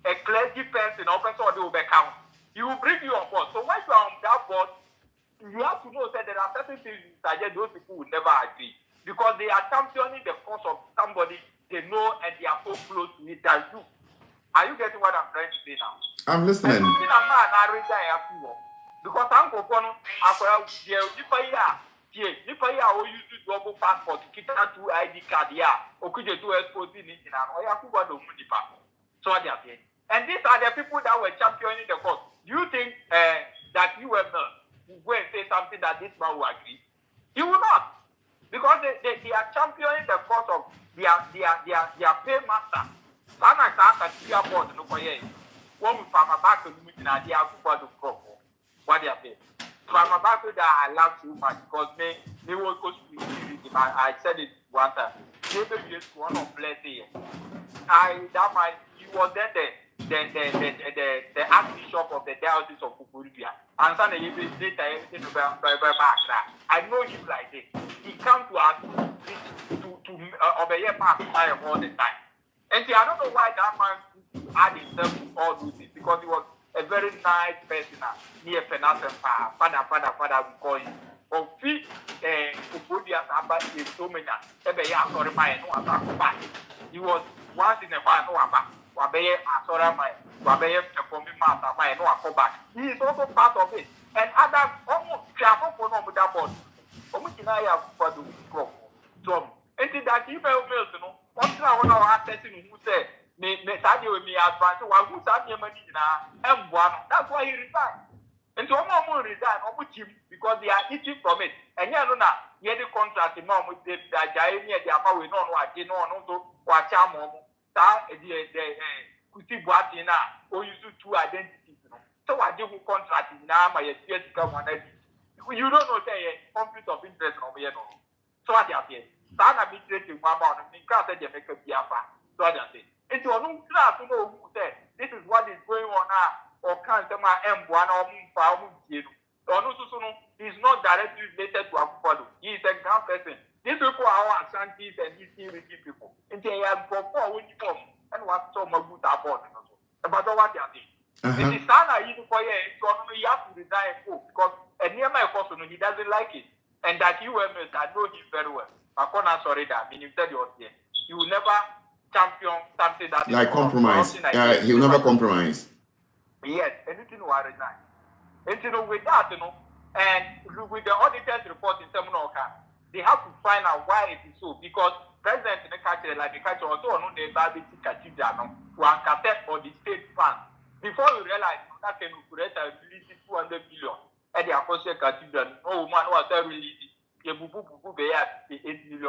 a clergy person or person or the account, he will bring you on board. So when you are on that board, you have to know that there are certain things that those people will never agree, because they are championing the cause of somebody they know and they are so close to it as you. Are you getting what I'm trying to say now? I'm listening. Because I'm going to if I use double passport, kita two ID card, okay, to expose in it, or Yakuba do Munipa. So they are saying. And these are the people that were championing the cause. Do you think that you will go and say something that this man will agree? He will not. Because they are championing the cause of their paymaster. Sana Saka Tia Board, no Koye. One from a back to the idea of what they are paying. From a back to that, I love too much because they will go to I said it one time. Maybe just one of blessing. He was then the Archbishop of the Diocese of Kukurubia. And son, he will say everything about I know him like this. He comes to us to obey Pastor all the time. And see, I don't know why that man had himself to all those things because he was a very nice person. Near Penance and Father, we call him. Of feet, Kukurubia, is so many. He was once in a while, no about. He is also part of it. And others almost travel for no that board. Almost in I have for the problem. And that email bills, you know, what's now assessing who said, may Sadio with me advance, while who's at your money now, M1. That's why he resigned. And so more resign almost him because they are eating from it. And you know, you the contract, the mom with the giant, the amount we know what you know, also watch our mom. Or you do two identities. So I do contract now, my experience come on it. You don't know the conflict of interest over here. So I say, Sana be trading one month, and can't say they make a biafra. So I say, it's your own class to know who said this is what is going on now, or can't say my M1 or Mumpa. He's not directly related to Akufo-Addo. He is a grand person. These people are our Ashantis and these people. And they have performed when you come and what so much good about it. About what they are doing. It is Sana even for you, so you have to resign because near my person, he doesn't like it. And that you I know him very well. I can't sorry that. I mean, you said you will never champion something that like compromise. He will never compromise. Yes, anything will resign. And with that, and with the auditor's report in Seminole, they have to find out why it is so. Because president in the country, like the country, also on the Bible cathedral, one cassette for the state fund. Before you realize that can create a release 200 billion at the Apostle Cathedral. Oh man, was a release. You bubu $8 million.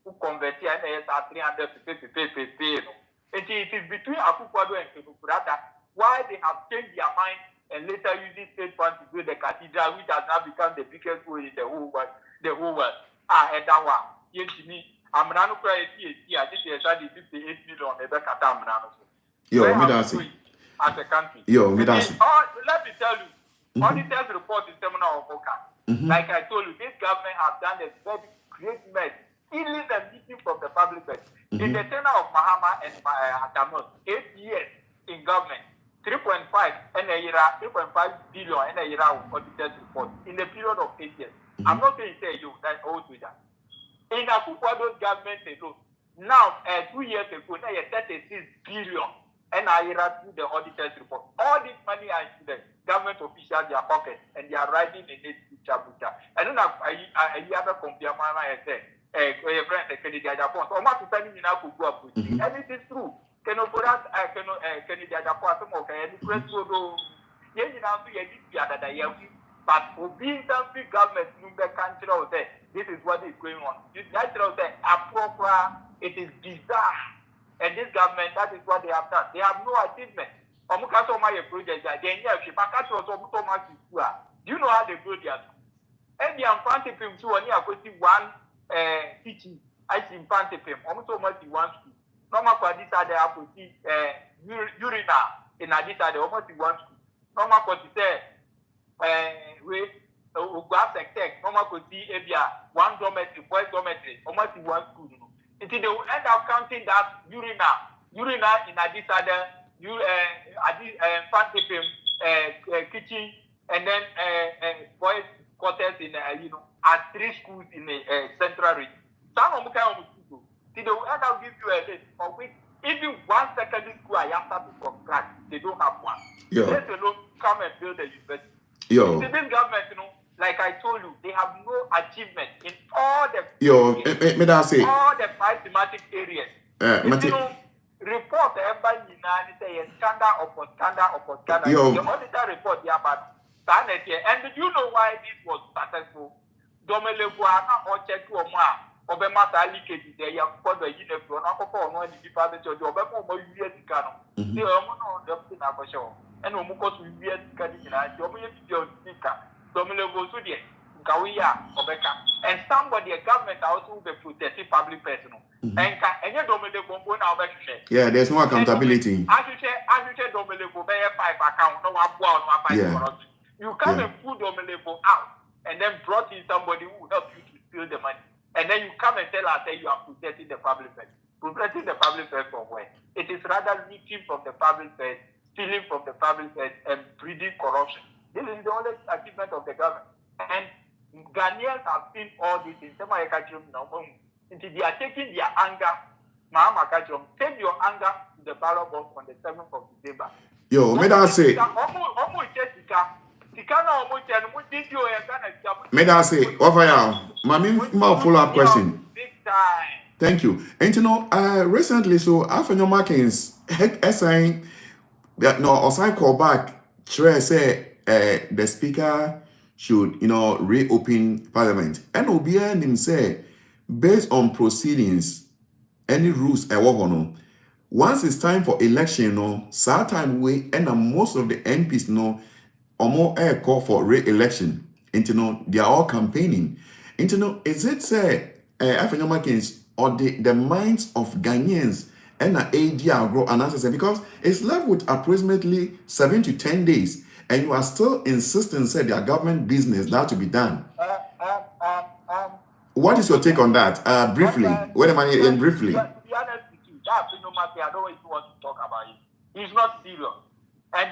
Who convert here and 350 pay. And it is between Akufo-Addo and Kenukurata why they have changed their mind and later using state funds to build the cathedral, which has now become the biggest school in the whole world. And that one, yes, me. I'm not going to see. I think they started 58 million. Yo, me that's it. As a country. Yo, me that's it. Let me tell you, auditors report in Seminole of Oka. Like I told you, this government has done a very great mess, stealing the meeting from the public bank. In the tenure of Mahama and Atamus, 8 years in government. 3.5 and a year, 3.5 billion and a year of auditors report in the period of 8 years. I'm not saying you that old with that. In Akufo-Addo's government alone, now 2 years ago, now 36 billion and a year through the auditors report. All this money are into the government officials, their pocket, and they are riding in it to Chabucha. And then I have a compare my friend, the Canadian Japan. So much to tell me now to go up with it. And it is true. Can you put out Canadian Japan? Okay, and press road. Yes, you know, but for being something government in the country, this is what is going on. It is bizarre. And this government, that is what they have done. They have no achievement. Do you know how they do that? And the infantry film, so only I could see one teaching. I see infantry film. Almost so much one school. Normal for this side, I could see urinal in this side, almost one school. Normal for this normal could see one dormitory, boys dormitory, almost one school. Until they will end up counting that urinal in this other fancy film, kitchen, and then boys quarters in at 3 schools in the central region. Some of them kind of people. They will end up give you a list for which even one secondary school I have started from scratch, they don't have one. Let alone come and build a university. Yo. This government, like I told you, they have no achievement in all the Yo, me that say all the 5 thematic areas. You know, report everybody say scandal upon scandal upon scandal. Yo. The auditor report yeah, but and do you know why this was successful? Domele Guana or check to Oma, Obama leakage there, you have got the uniform, or the department of the Obama or US Cano. They are on the show. And Omukos will be at Cadina, your speaker, Domele Gosudia, Gawia, Obeka, and somebody, a government also be protected public personal. And you Domele Bombo now, yeah, there's no accountability. As you say, Domele Bombo 5 account, no one, no. You come and put Domelevo out and then brought in somebody who will help you to steal the money. And then you come and tell us that you are protecting the public purse. Protecting the public purse from where? It is rather looting from the public purse, stealing from the public purse, and breeding corruption. This is the only achievement of the government. And Ghanaians have seen all this in some now. They are taking their anger. Mahama Kajum, take your anger to the ballot box on the 7th of December. Yo, may I say? May I say, Wofa Yaw, my follow-up question. Big time. Thank you. And you know, recently, so after your markings, saying that no, Osai call back, say the speaker should, you know, reopen Parliament. And Obian him say, based on proceedings, any rules, once it's time for election, no, time we and most of the MPs know. Or more air call for re-election. You know, they are all campaigning. You know, is it say African-Americans or the minds of Ghanaians and the ADR grow and answer because it's left with approximately 7 to 10 days, and you are still insisting say their government business that to be done. What is your take on that? Briefly, wait a minute, and briefly. To be honest with you, that I don't even want to talk about it. He's not serious, and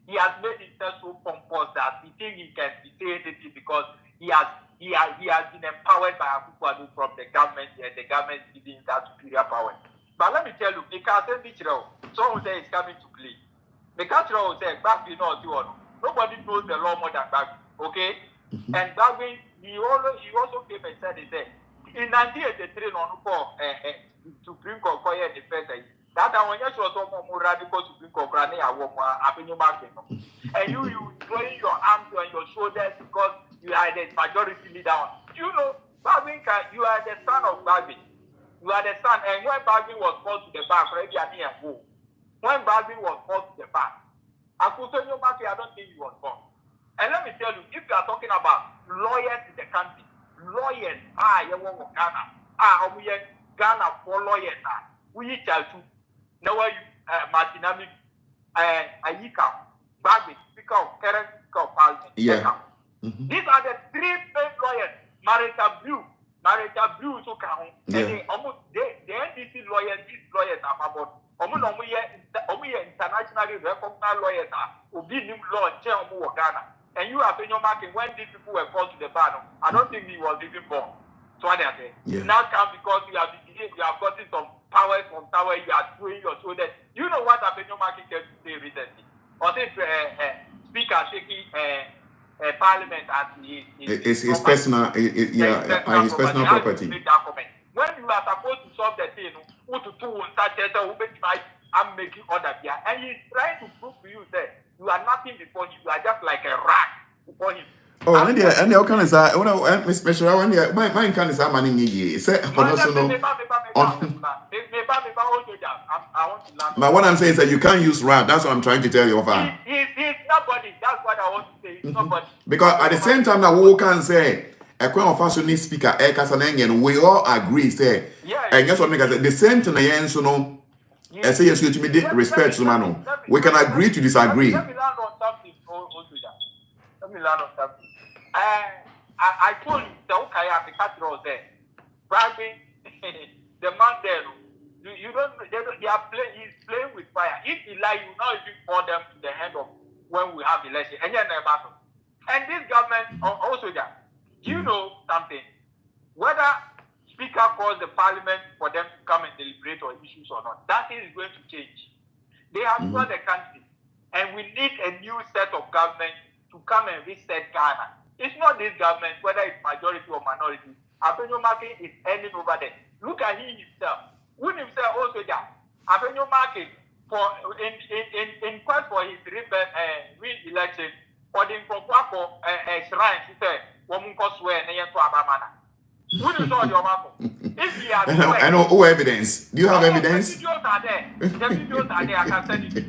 he has made himself so pompous that he thinks he can say anything because he has been empowered by Akufo-Addo from the government, and the government is giving that superior power. But let me tell you, someone say it's coming to play. The country will say, Bagby not do one. Nobody knows the law more than Bagby, okay? And Bagby, he also came and said, in 1983, Supreme Court for defense. That when you show some more radical Supreme Court, and you throwing your arms on your shoulders because you are the majority leader. You know, Bagby, you are the son of Bagby. You are the son, and when Bagby was called to the back, already a year ago. When Bagby was called to the back, I don't think he was born. And let me tell you, if you are talking about lawyers in the country, lawyers, you want Ghana, we Ghana for lawyers, we shall too. Now, Martinami, Ayika, Bagby, Speaker of Current Speaker of Parliament. Yeah. These are the three main lawyers. Marita Blue, so can the NDC lawyers, these lawyers are about internationally recognized lawyers are obeying law in Ghana. And you have been your marking when these people were called to the bar. I don't think he was even born. So what they say. Now come because you have gotten some powers from tower, you are doing your shoulders. You know what happened your marking came to say recently? Or say speaker taking Parliament as his personal his personal property. When you are supposed to solve the thing, I'm making order here, and he's trying to prove to you that you are nothing before him. You are just like a rat before him. Oh, and the kind of say, when special when my kind of say money need say but what I'm saying is that you can't use rat. That's what I'm trying to tell you, Wofa. He's nobody. That's what I want to say. He's nobody. Because at the same time that we can say a queen of fashion need speaker and we all agree say and guess what make us the same thing again so no I say yes you to me respect to man. We can agree to disagree. Let me land on something. Let me land on something. I told you the Ukaya the cathedral there. Bragging the man there. You don't they are playing he's playing with fire. If he lie, you now even pour them to the hand of when we have election. And then and this government also that. Do you know something? Whether Speaker calls the Parliament for them to come and deliberate on issues or not, that thing is going to change. They have got the country, and we need a new set of government to come and reset Ghana. It's not this government, whether it's majority or minority. Avenue Market is ending over there. Look at him himself. Who himself also that Avenue Market for in quest for his re-election or the for shrine, he said, woman cost swear and to Abamana. Who is all your mouth? If he has I know all evidence. Do you have evidence? The videos are there. The videos are there. I can send it.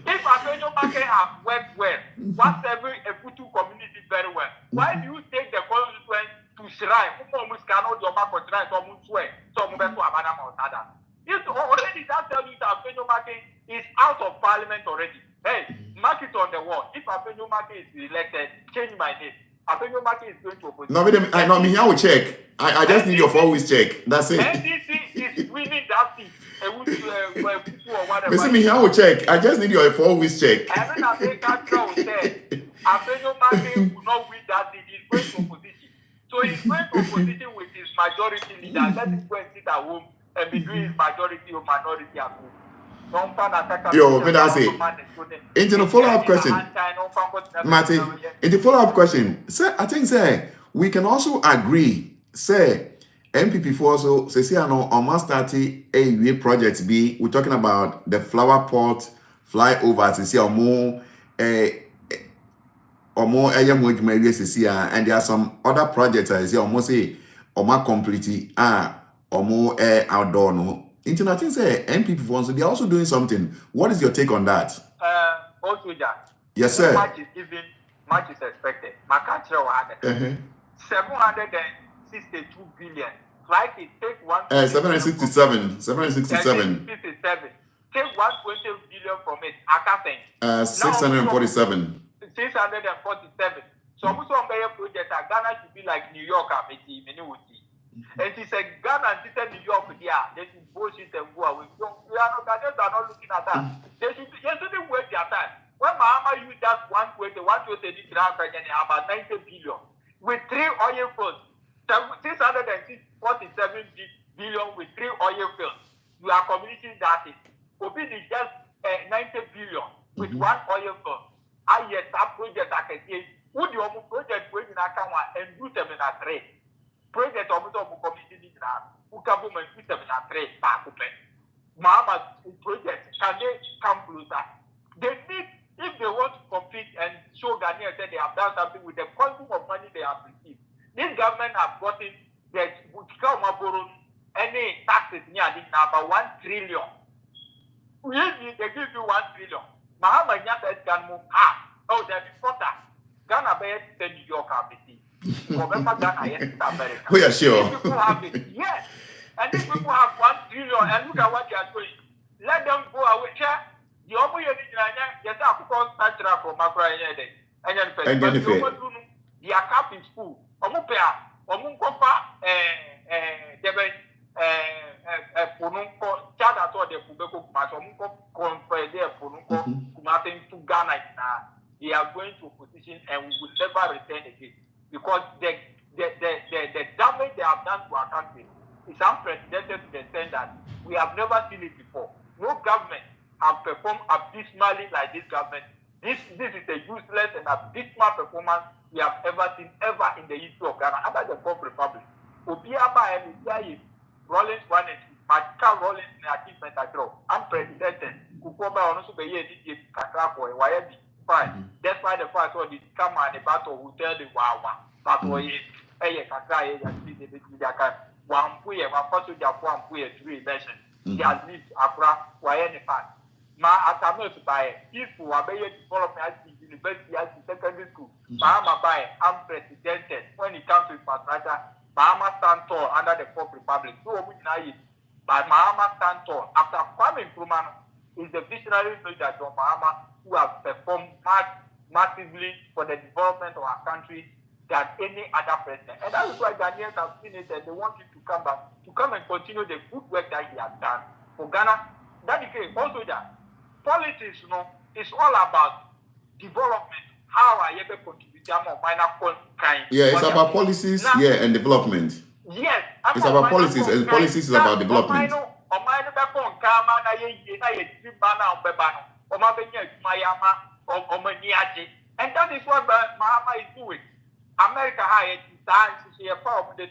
If Avenue Market have worked well, what's every Efutu community very well, why do you take the constituent to shrine? Almost cannot your back for shrine, so much swear, so much to Abana Montada. It already that tells you that Avenue Market is out of parliament already. Hey, mark it on the wall. If Avenue Market is elected, change my name. Avenue Market is going to opposition. No, I know me here will check. I just need your 4 weeks check. That's it. NDC is winning that seat. Listen, me here will check. I just need your 4 weeks check. I mean, I think cathedral said Avenue Market will not win that seat. He's going to opposition. So he's going to opposition with his majority leader. Let him go and sit at home and be doing his majority or minority at home. Yo, but that's it. Into the follow-up question, Matty. In the follow-up question, sir, I think, sir, we can also agree, sir, MPP for also, say, I know, on must start a projects be, we're talking about the flower pot flyovers, say, or more, and there are some other projects, I say, almost say, or more completely, or more outdoor, no. I think say MPP for so they are also doing something. What is your take on that? Also that. Yes, sir. Much is given, much is expected. My country had 762 billion. Like it take 767. Take 120 billion from it. I 647. 647. So almost one project Ghana should be like New York, and he said, Ghana and New York, they should bullshit and go away. We are not looking at that. They should waste their time. When Mahama used that 120 about 90 billion with 3 oil fields, 647 billion with 3 oil fields. You are communicating that it will be just 90 billion with 1 oil field. I yet that project I can say, would you project going in Akawa and do them in a trade? Project of the community who government system in a trade back to Mama project can they come closer? They need, if they want to compete and show Ghanaians that they have done something with the quantum of money they have received. This government have gotten that would come borrow any taxes near this number 1 trillion. Usually they give you 1 trillion. Mahama Nyasa can move half. Oh, they're quarter. Ghana bears the New York RBC. Remember Ghana, yes, it's America. We are sure. These people have it, yes. And these people have 1 trillion, and look at what they are doing. Let them go away. The only yes, I could natural from Macra and their cap is full. Omupea, Omunkopa, Pununko, Chada told the Kubeko Kumas, Omunko, compare their Pununko, Kumatin to Ghana. They are going to position and we will never return again. Because the damage they have done to our country is unprecedented to the extent that we have never seen it before. No government has performed abysmally like this government. This is a useless and abysmal performance we have ever seen in the history of Ghana under the Fourth Republic. Obiaba and Italy, Rollins 1 and 2, Magical Rollins in the achievement at all. Unprecedented. Kukoba also be here, this Kakrako, and Wayabi. Fine. That's why the first one is come and the battle will tell the Wawa. But we a Kakra, one puya, one person, one puya, 3 mention. He has lived Accra, Wayani Park. Ma Atamot by if we are being developed as the university as the secondary school. Bahama by unprecedented when it comes to infrastructure. Bahama stand tall under the Fourth Republic. So we know but Bahama stand tall. After Kwame Nkrumah is the visionary leader from Bahama who have performed massively for the development of our country than any other president. And that is why Ghanaians have seen it and they want him to come back, to come and continue the good work that he has done for Ghana. That is also that politics, it's all about development. How I ever contribute to minor kind. Yeah, it's about policies, and development. Yes, it's about policies, and policies is about development. And that is what Mahama is doing. America high time she a power the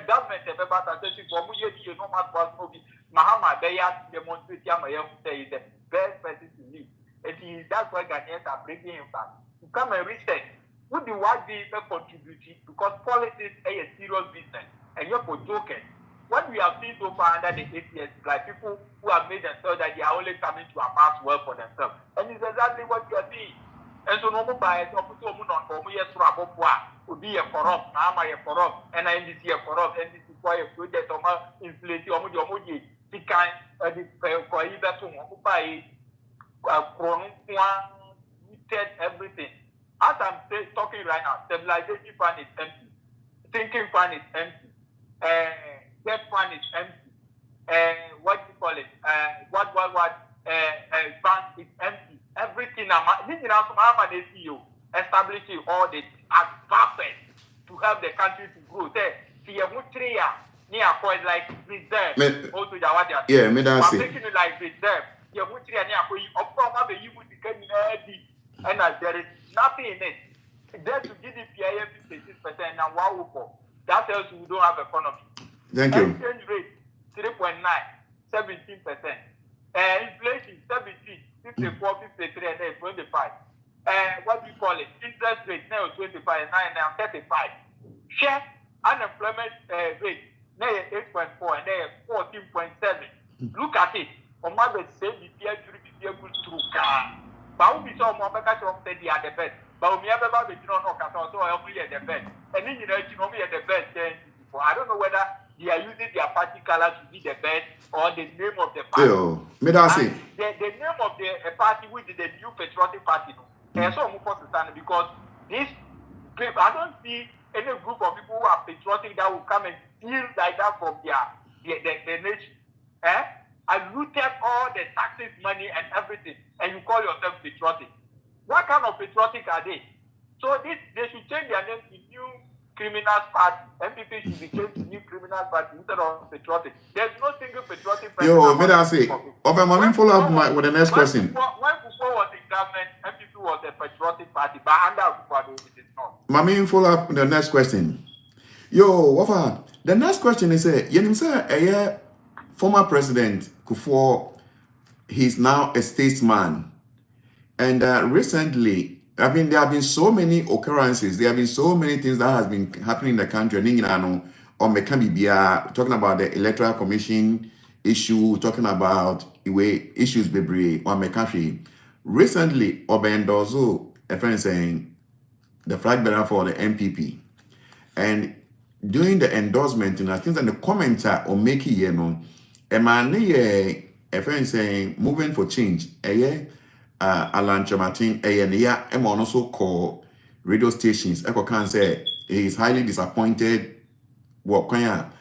government a better strategy for mu ye no matter what movie Mahama they are demonstrate am say the best person to lead. And that's why Ghanaians are bringing him back. To come and research would the what be contributing because politics is a serious business and you're for jokers. What we have seen so far under the 8 years, like people who have made themselves that they are only coming to amass wealth for themselves. And it's exactly what you are seeing. And so no more by it, yes, would be a corrupt, Nama a corrupt, and NDC a corrupt, NDC for a project or inflation or the kind of the Koiba to buy everything. As I'm talking right now, stabilization fund is empty, thinking fund is empty, debt fund is empty, what do you call it? Bank is empty. Everything this is now the CEO establishing all the advances to help the country to grow. See a mutria near point like reserve. Also, yeah, me that say. Making it like reserve. You mutria near for you. Of course, you would become and there is nothing in it. There to GDP 56% and wow, that tells you we don't have economy. Thank you. Exchange rate 3.9, 17%. Inflation 17, 54, 53, and then 25. What do you call it? Interest rate now 25, 9, now 35. Share unemployment rate now 8.4, and then 14.7. Look at it. On my bed, say the year good through car. But we saw more because of the other best. But we have about the so I only at the best. And then you know me at the best. I don't know whether they are using their party color to be the best or the name of the party. Me that say. The name of the party, which is the New Patriotic Party, and so I'm to stand because this group, I don't see any group of people who are patriotic that will come and steal like that from their nation. I looted all the taxes, money, and everything, and you call yourself patriotic. What kind of patriotic are they? So they should change their name to New Criminals Party. MPP should be changed to New Criminals Party instead of patriotic. There's no single patriotic person. Yo, me that say. Okay, mommy, follow up with the next question. When Kufuor was in government, MPP was a patriotic party, but under Kufuor, it is not. Mommy, follow up with the next question. Yo, Wofa, the next question is former President Kufuor, he's now a statesman. And recently, I mean, there have been so many occurrences. There have been so many things that has been happening in the country. Talking about the Electoral Commission issue, talking about issues on the country. Recently, Obendozo, a friend saying, the flag bearer for the MPP. And during the endorsement, I think that the commenter or making a friend saying, moving for change, Alan Chamatin, and also call radio stations. Eko can say he is highly disappointed. What Kenya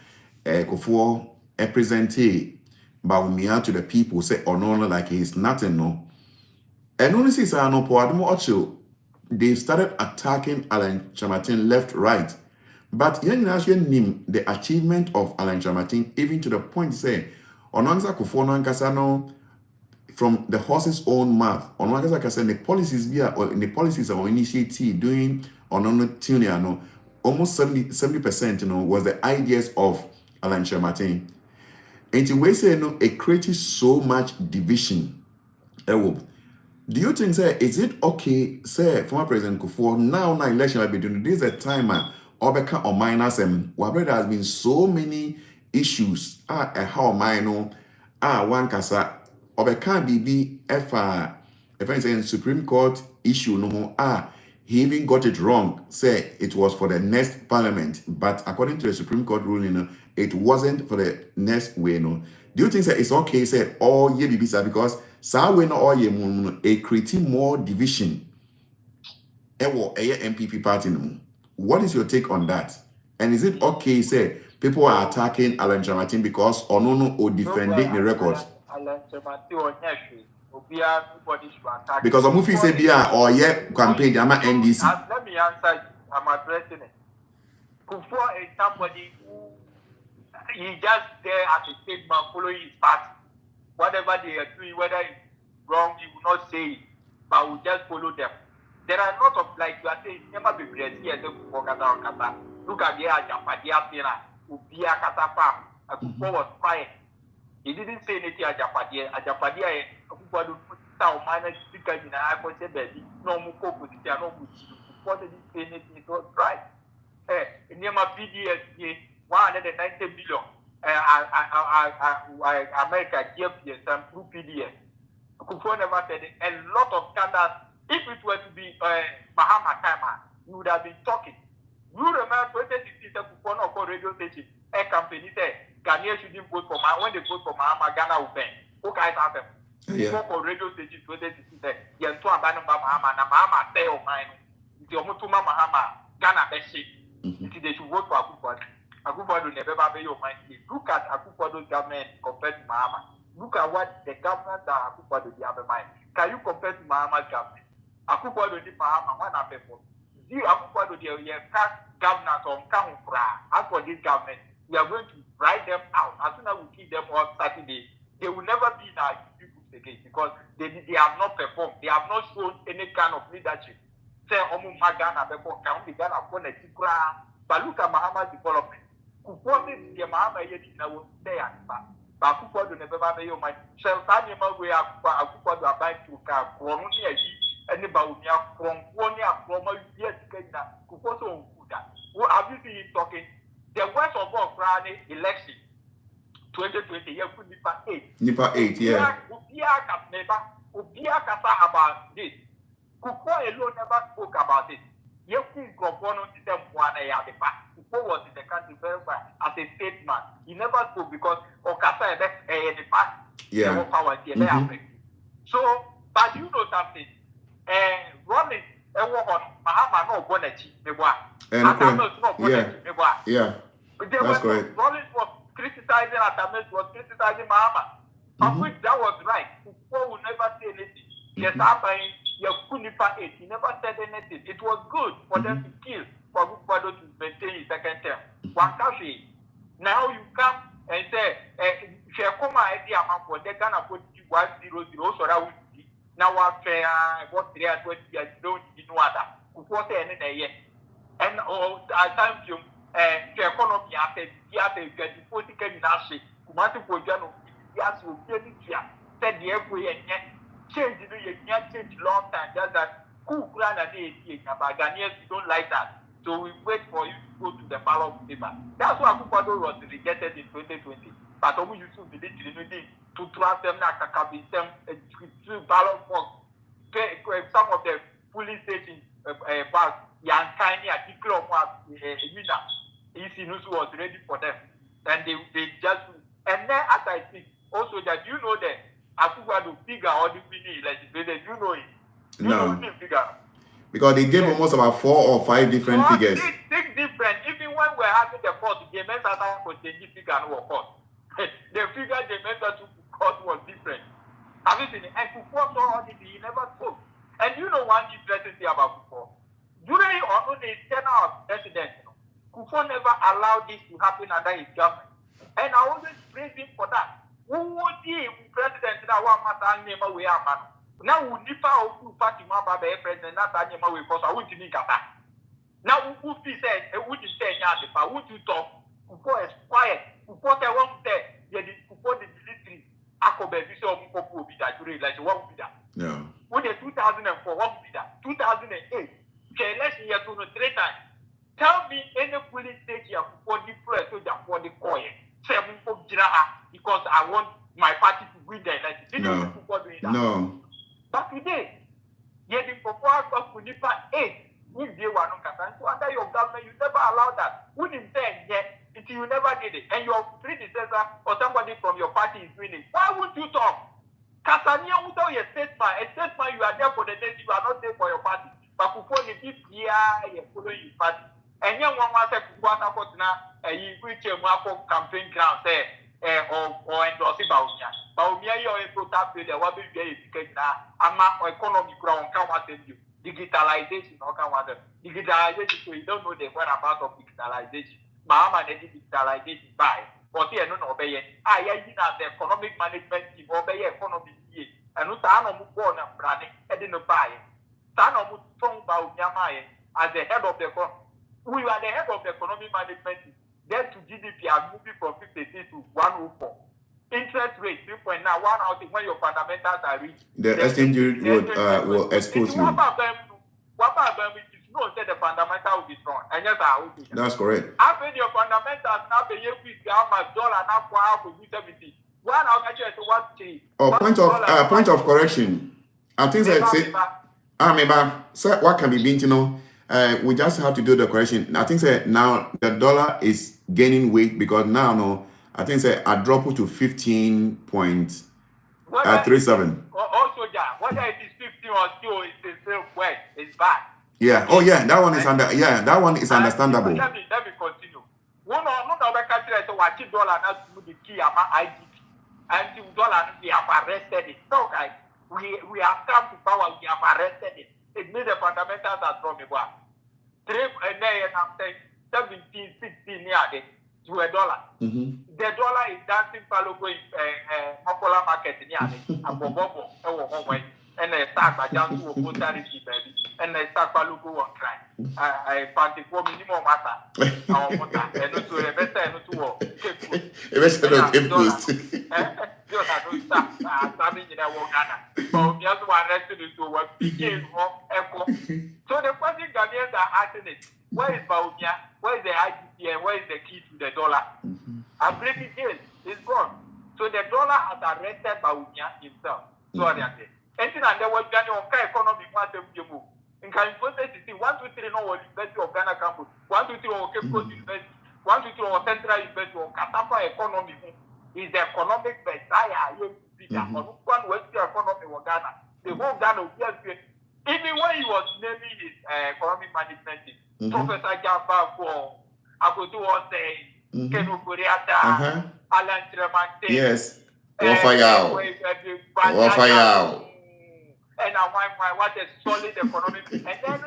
Kufuor presente Baumia to the people say or no like he is nothing no. And only since I know they started attacking Alan Chamatin left, right. But nim the achievement of Alan Chamatin, even to the point say Onanza Kufuor Nankasano from the horse's own mouth. On what I say, the policies or initiative doing on almost 70% was the ideas of Alan Chamatin. And we say it created so much division. Do you think, sir, is it okay, sir, former President Kufuor, now election will be doing this a time Obeka or minus where there has been so many issues how minor one kasa Obeka BB if I say Supreme Court issue no he even got it wrong. Say it was for the next parliament, but according to the Supreme Court ruling, it wasn't for the next way. No, do you think that it's okay? Say all ye BB because sa we no all ye a creating more division. Ewo MPP party no. What is your take on that? And is it okay? Say people are attacking Alan Chamatin because Onono or defending the records. Because of movie say bia or campaign ama NDC. Let me answer you. I'm addressing it. Kufuor is somebody who he just there as a statement following his party. Whatever they are doing, whether it's wrong, he will not say it, but will just follow them. there are a lot of, like you are saying, never be great here. Look at the Ajapadia Pina, Ubia Katapa. Akufo was quiet. He didn't say anything Ajapadia. Ajapadia, Akufo do put down minus speaker in a hypothetical baby. No more with the no Akufo didn't say anything. It was right. In my PDS, 190 billion. America gave some through PDS. Akufo never said it. A lot of scandals. If it were to be Mahama Kama, you would have been talking. You remember 2016, Akufo no call radio station. A company said Ghanaians shouldn't vote for Mahama. When they vote for Mahama, Ghana will bend. Who guys have them? Yeah. For radio station 2016 said, "Yen to abandon Mahama. Na Mahama stay on mine. It's your mutuma Mahama Ghana beshi. They should vote for Akufo. Akufo do never be your mind. Look at Akufo's government compared to Mahama. Look at what the government that Akufo do the other mind. Can you compare to Mahama's government? Akufo do the Mahama one up for. You Akufo do the governors on Kamufra. As for this government, we are going to write them out. As soon as we keep them on Saturday, they will never be in our people again because they have not performed. They have not shown any kind of leadership. Say, Omu Magana, before can be done upon a Tikra. But look at Mahama's development. Kufuor is the Mahama yet in our day and back. But Kufuor do never be your mind. Shall Tanya we are Kufuor to abide to Coronia and about from 1 year from a year to get that. Kufuor so good. What have you seen him talking? The worst of all Friday election 2020 year could be 8. Nipa 8, yeah. Ubia Kasa about this. Kufuor alone never spoke about it. You think Gobono to them one a year Kufuor was in the country very well as a statesman. He never spoke because Okasa in the past. Yeah. Power so, but you know something. Rolling Mahama no Bonechi, yeah. That's correct. Rollins was criticizing Atames, was criticizing Mahama. Of which that was right. Kufuor will never say anything. Yes, he never said anything. It was good for them to kill for Kufuor to maintain his second term. One country. Now you come and say, Shekoma idea for the Ghana put 100, so that would be now after what 320 years don't know other. Kufuor say anything yet. And at times you economy after get the political nashi, Kumati Pojano, yes, will get it here. Said the every and yet change change long time, just that cool plan and about Ghanaians don't like that. So we wait for you to go to the ballot paper. That's why Kufuor was rejected in 2020. But we used to believe to trust them like a cabinet to ballot box. Some of the police stations about young tiny article of Isinusu was ready for them. And they just and then as I speak, also that you know that Akufuor do figure all the winning legislation, you know it. You know the figure. Because they gave almost about 4 or 5 different figures. Six different. Even when we're having the court, the men's attack was the figure and court. The figure the men's to court was different. Have you seen it? And Kufuor saw all this, he never spoke. And you know one interesting thing about Kufuor. During or the tenure of president, Kufuor never allowed this to happen under his government. And I always praise him for that. Who would be president that one matter name away a man? Now we nipa who party member be president not name away because I wouldn't think that. Now who said who did say the power who to talk? Kufuor is quiet. Kufuor say one say yeah the Kufuor the military akobe bi so mpopo bi that during like what would be that? Yeah. When the 2004 what would be that? 2008 election year to 3 times. Tell me any police station for the press for the coin. Because I want my party to win the election. No. But today, you the proposal for NIPA 8. So under your government, you never allowed that. Wouldn't say yet until you never did it. And your predecessor or somebody from your party is winning. Why would you talk? Kasania without a statesman, you are there for the nation, you are not there for your party. But Kufuor the this year, you follow your party. And young one was a Kufuor now, you reach a market campaign ground, say, or endorse Baumia. Baumia, you are a protest, there will be very ticket now. Ama economy ground, come what you. Digitalization, or come what digitalization, so you don't know the whereabouts of digitalization. Mahama, the digitalization by. But here, no, obey it. I have the economic management team, obey economy. And no time on move on and branding, and then buy it. as the head of the economy. We are the head of the economic management. Debt to GDP are moving from 53 to 104. Interest rate 3.9, 1 out when your fundamentals are reached. The exchange rate will expose you. What about it is not that the fundamental will be strong. And yes, I will be. That's correct. After your fundamentals now pay you $1 now for half of 70. 1 out actually to 1 Oh, point of correction. I think that say what can be being, we just have to do the correction. I think that now the dollar is gaining weight because now I think that I drop it to 15.37. Also, yeah, whether it is 15 or 2, it's still well, it's bad. Yeah. Oh, yeah. That one is that one is understandable. Let me continue. One of the countries watch dollar now to the key amount IGP. And the dollar we have arrested it. So guys, we have come to power, we have arrested it. It means the fundamentals are from the bar. 3 and then I'm saying 17, 16 near to $1. The dollar is dancing follow going popular market near the and they start by down to a baby, and they start by logo on crime. I found the poor minimum matter. And to the better and to work. So the question Ghanaians are asking is, where is Baumia? Where is the IGP and where is the key to the dollar? I'm breaking jail. It's gone. So the dollar has arrested Baumia himself. So they are saying. And there was Ghana economy part of the move. In California, 1, 2, 3 no University of Ghana campus, 1, 2, 3 Cape Coast University, 1, 2, 3 Central University of Katapa economy is the economic messiah. One West economy of Ghana. The whole Ghana even when he was naming his economic management, Professor Jamba for Akoto was saying, Kenu Kuriata, Alan Tremante. Yes. Wofa Yaw. Wofa Yaw. And I want a solid economic and then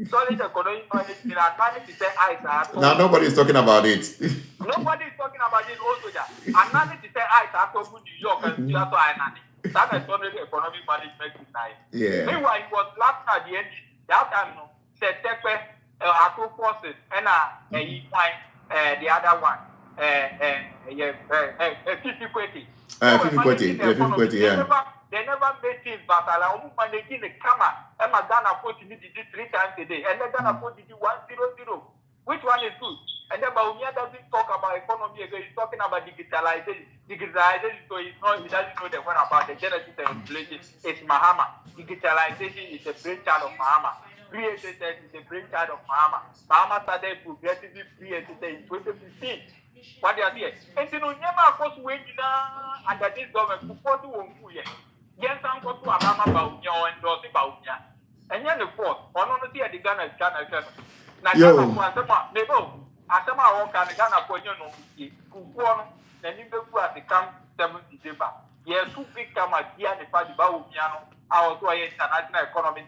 solid economic management and 90% ice. Now nobody's talking about it. Nobody is talking about it also. And 90% ice are New York and Seattle Island. That is solid economic management tonight. Yeah. Meanwhile, he was laughing at the end. That time, said Tekwe, Akro forces, and the other one, 50-20. 50-20, yeah. They never made things, but I'm managing the camera. And my Ghana Post did it 3 times a day. And then Ghana Post did it 100. Which one is good? And then Baumia doesn't talk about economy again. He's talking about digitalization. So he doesn't know the one about the genesis and inflation. It's Mahama. Digitalization is the brainchild of Mahama. Free SSS is the brainchild of Mahama. Mahama started progressively free SSS in 2015. What they are here. And you know, never cost wage under this government before to yes, I'm going to Abama Baumia and Dossi Baumia. And then the fourth, on the Ghana is Ghana. Now, Asama walk and Ghana for you know, and you go at the camp 7th December. Yes, 2 big cameras here and the party Baumia. Our international economy,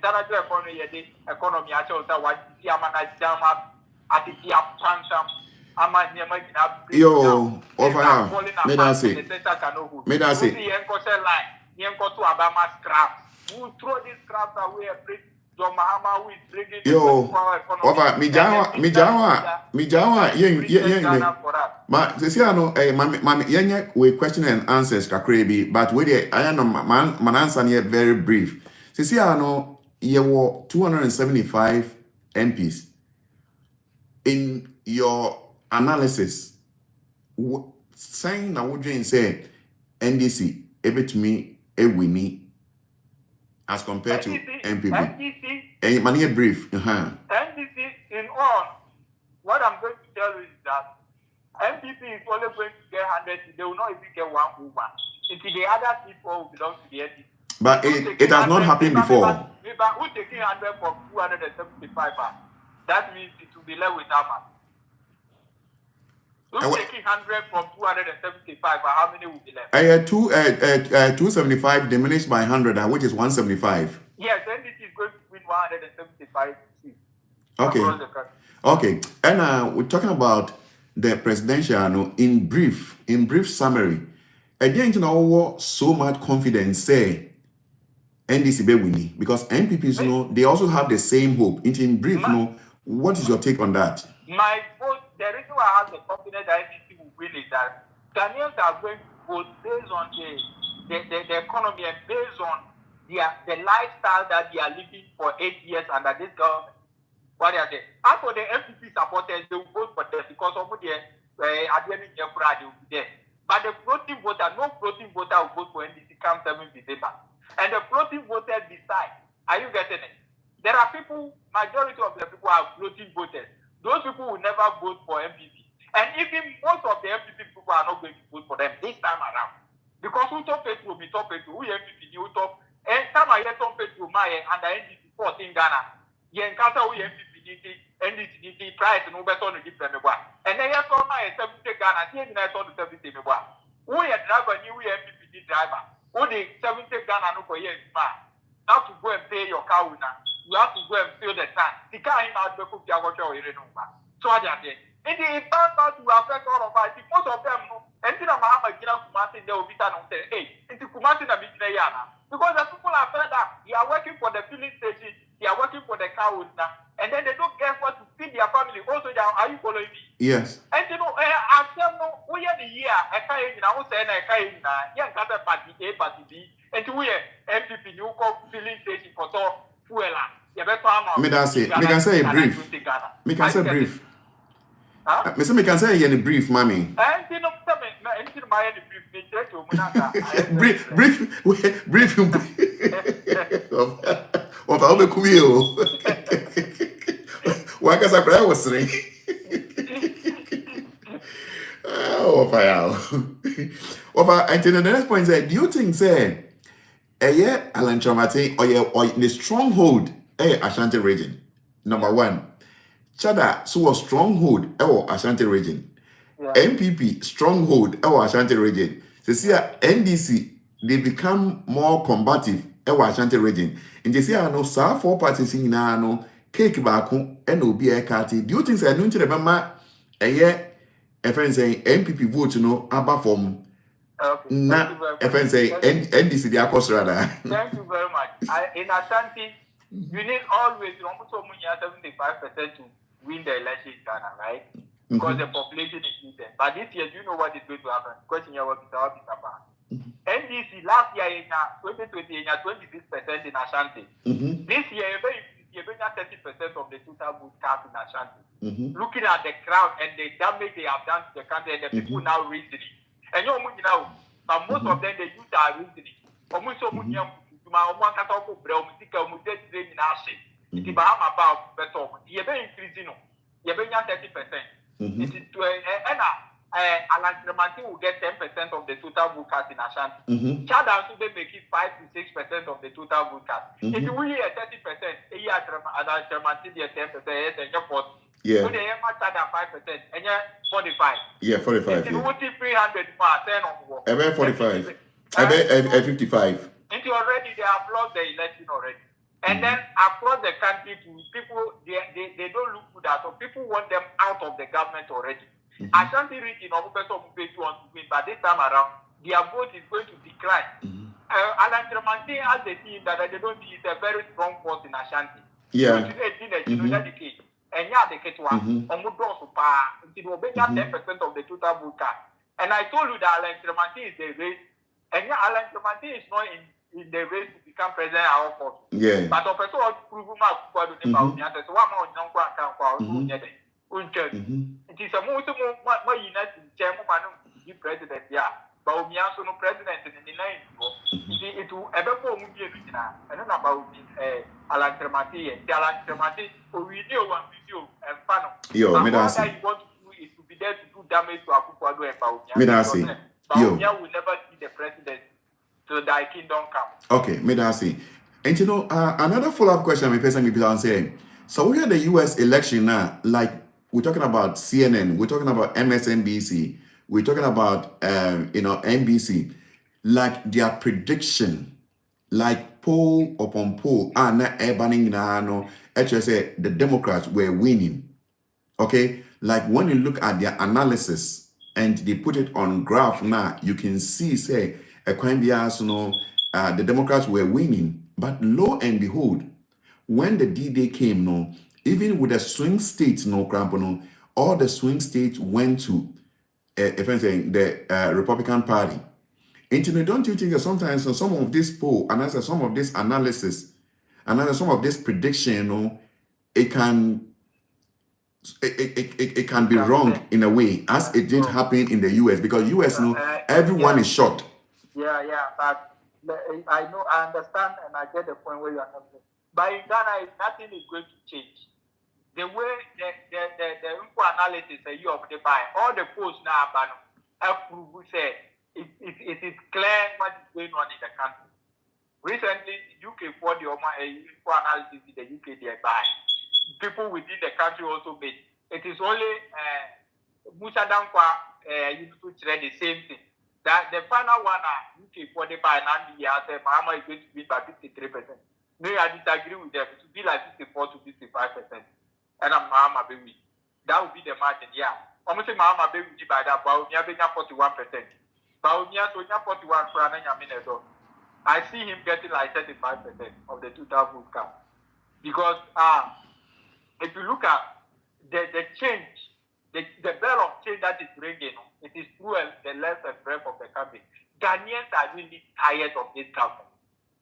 economy, I told that what Yamana Jama at the Pansam. Yo, Wofa Yaw, may I say? Yo, Wofa, Mijawa, but see, I know, we question and answers, Kakrebi, but with the I am man answer here very brief. See, I know, you were 275 MPs in your analysis. Saying that what you say, NDC, able to me, a winnie as compared to MPP. And money brief. NDC in all, what I'm going to tell you is that MPP is only going to get 100, they will not even get 1 woman. It's the other people who belong to the NDC. But it has not happened before. Who's taking 100 from 275? That means it will be left with Amma. Who's taking 100 from 275? How many will be left? 275 diminished by 100, which is 175. Yes, NDC is going to win 175 seats. Okay. And we're talking about the presidential in brief summary. I didn't know so much confidence say NDC be winning because MPPs, you know, they also have the same hope. In brief, you know, what is your take on that? My vote, the reason why I have the confidence that NDC will win is that Ghanaians are going to vote based on the economy and based on the lifestyle that they are living for 8 years under this government. What they are saying. As for the MPP supporters, they will vote for them because of the Ademi Nyakura, they will be there. But the floating voter, no floating voter will vote for NDC come 7th December. And the floating voters decide. Are you getting it? There are people, majority of the people are floating voters. Those people will never vote for MPP. And even most of the MPP people are not going to vote for them this time around. Because who top it will be top it, who MPP, who top. And some are yet top it will my under NDC 14 Ghana. You encounter who MPP, NDC, price no better on the different. And then you saw my 70 Ghana, here I saw the 70 Ghana. Who a driver, new MPP driver. Who the 70 Ghana no for years, now to go and pay your car now. You have to go and fill the tank. The car in our book, you are going to so I did. In the impact to affect all of us, most of them, and then Mahama Gina Kumasi, they will be done and say, hey, into Kumasi and Yana. Because the people are fed up. They are working for the filling station, they are working for the car now, and then they don't get what to feed their family. Also, are you following me? Yes. And you know, I tell you, we are the year, I was saying, young gather party A, party B, and we are MPP, you call filling station for fuel. Me can say a brief. Me can say brief. Me can say in a brief, mommy. Brief. Of how be kumio. Why can I cry was three? Oh, fire. And the next point is, do you think, say, Alan Chamati or the stronghold, Ashanti region? Number one, Chada, so a stronghold, Ashanti region. Yeah. MPP, stronghold, Ashanti region. So see, NDC, they become more combative, Ashanti region. And they say, I know, sir, 4 parties in no cake back and be a carty. Do you think, I don't remember a year, a friend saying MPP vote, you know, about from. Okay. If I say NDC, they are cost rather. Thank you very much. In Ashanti, you need always almost 75% to win the election in Ghana, right? Because the population is needed. But this year, do you know what is going to happen? Question your work is about. NDC last year in 2020, 26% in Ashanti. This year, you have 30% of the total vote cast in Ashanti. Looking at the crowd and the damage they have done to the country, and the people now reasoning. And you know, but most of them, the youth are reasoning. Almost so much young people, one can talk about musical, music, in Ashe. It's about better. You're very increasing. You're very 30%. It is to Alan Tremanti will get 10% of the total vote cast in Ashanti. Chad also they make it 5 to 6% of the total vote cast. If you really 30%, Alan Tremanti 10%, and you're 40. Yeah. So they have much than 5%, and you're 45. Yeah, 45. If you want 300 more, 10 on work. About 45. About 55. It's already they have lost the election already. And then across the country, people they don't look good at all. People want them out of the government already. Ashanti region, but this time around, their vote is going to decline. Alan Tremanti has a team that they don't see is a very strong force in Ashanti. Yeah. And yeah, the Ketwa, until 10% of the total vote cast. And I told you that Alan Tremanti is the race, and yeah, Alan Tremanti is not in the race to become president at all costs. Yeah. But of course, prove about so one more young one can it is a most more united chairman president, yeah. But we also no president in the line. It will ever form be original. And then about Alan Tremanti and Alan Tremanti, we do one video and fun. Yo, me what you want to do is to be there to do damage to Akufo-Addo and Bawumia. Me that's it. Bawumia will never see the president till thy kingdom come. Okay, me that's it. And you know, another follow-up question me person me saying. So we had the US election now, like we're talking about CNN, we're talking about MSNBC, we're talking about NBC, like their prediction, like poll upon poll, na abaning na no, actually say the Democrats were winning. Okay, like when you look at their analysis and they put it on graph now, you can see say the Democrats were winning But lo and behold, when the D-Day came, no, even with the swing states, no, Crampo, no, all the swing states went to, if I'm saying, the Republican Party. And don't you think that sometimes some of this poll, and as some of this analysis, and as some of this prediction, you know, it can be wrong in a way, as it did happen in the US, because US, you know, everyone is shocked. Yeah, but I know, I understand, and I get the point where you are coming from. But in Ghana, nothing is going to change. The way the info analysis you of the buy, all the posts now approve say it is clear what is going on in the country. Recently, UK for the info analysis in the UK they buy. People within the country also made. It is only Musa Dankwa to trade the same thing. That the final one UK for the buy and the answer Mahama is going to be by 53%. No, I disagree with them. It will be like 54 to 55%. And I'm Mahama baby. That would be the margin, yeah. Almost Mahama baby by that, but we have 41%. But we have 41 for an I see him getting like 35% of the 2000 cup. Because if you look at the change, the bell of change that is bringing, it is through the length and breadth of the country. Ghanaians are really tired of this government.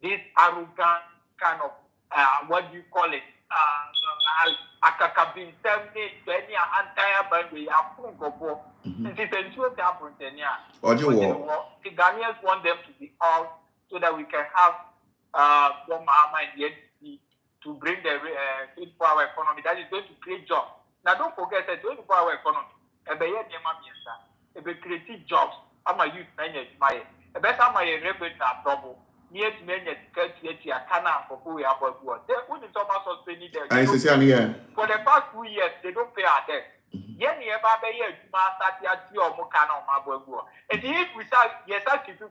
This arrogant kind of, what do you call it? Akakabin Semni, any entire bandway, it is ensured that the Ghanaians want them to be out so that we can have Mahama and the NDC to bring the 24-hour economy that is going to create jobs. Now, don't forget that 24-hour economy, it will create jobs. I'm a youth manager, the best I'm a revenue double. Near to many a canal for who we are about. They wouldn't talk about spending their for the past 2 years, they don't pay our debt. Yen never be a master or Mokana or Mabugo. And if we say, yes, I keep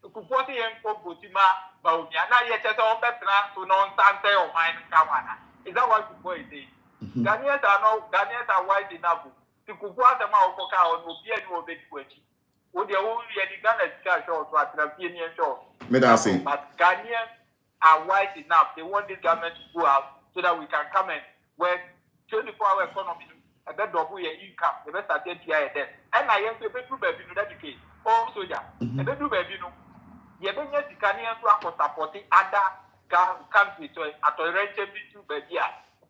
Kupoti and Potima, Baunia, yet as all better to non Sante or mine Kawana. Is that what you boys say? Ghanaians are wise enough to Kupua the Maoka or Nubia or Betwitch. Would you only any Ghana show to a Trapian show? But Ghanaians are wise enough. They want this government to go out so that we can come and work 24-hour economy, a bed of your income, the best identity there. And I am to be true baby to dedicate. Also, yeah, a bed of baby. You have been Ghanaians who are supporting other countries to a relatively to baby.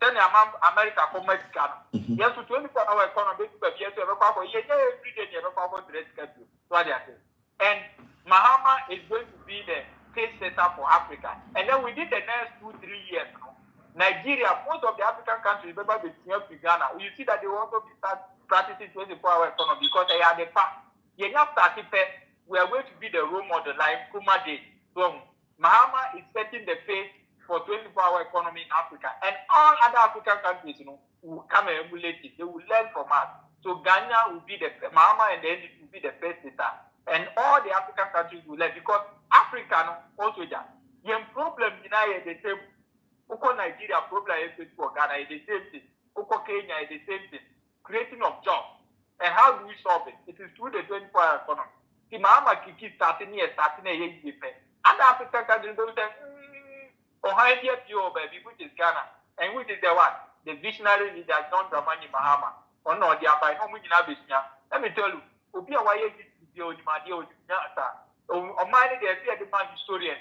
Then America for Mexico. Yes, to 24-hour economy, but yes, every day, and Mahama is going to be the case setup for Africa. And then within the next 2-3 years, Nigeria, most of the African countries, remember the Ghana, you see that they also start practicing 24-hour economy because they are the past. We are going to be the role model like Kuma did. So Mahama is setting the pace for 24-hour economy in Africa. And all other African countries, will come and emulate it. They will learn from us. So Ghana will be Mahama and the NDC will be the first data. And all the African countries will learn because Africa, also, the problem in the same. Oko Nigeria problem is for Ghana is the same thing. Oko Kenya is the same thing. Creating of jobs. And how do we solve it? It is through the 24-hour economy. The Mahama Kiki starting a year, other African countries don't say, baby, which is Ghana, and which is the one? The visionary leader, John Dramani Mahama. Or no, they are by no means. Let me tell you, Obia Waya is my dear, or mine, they appear the man historian,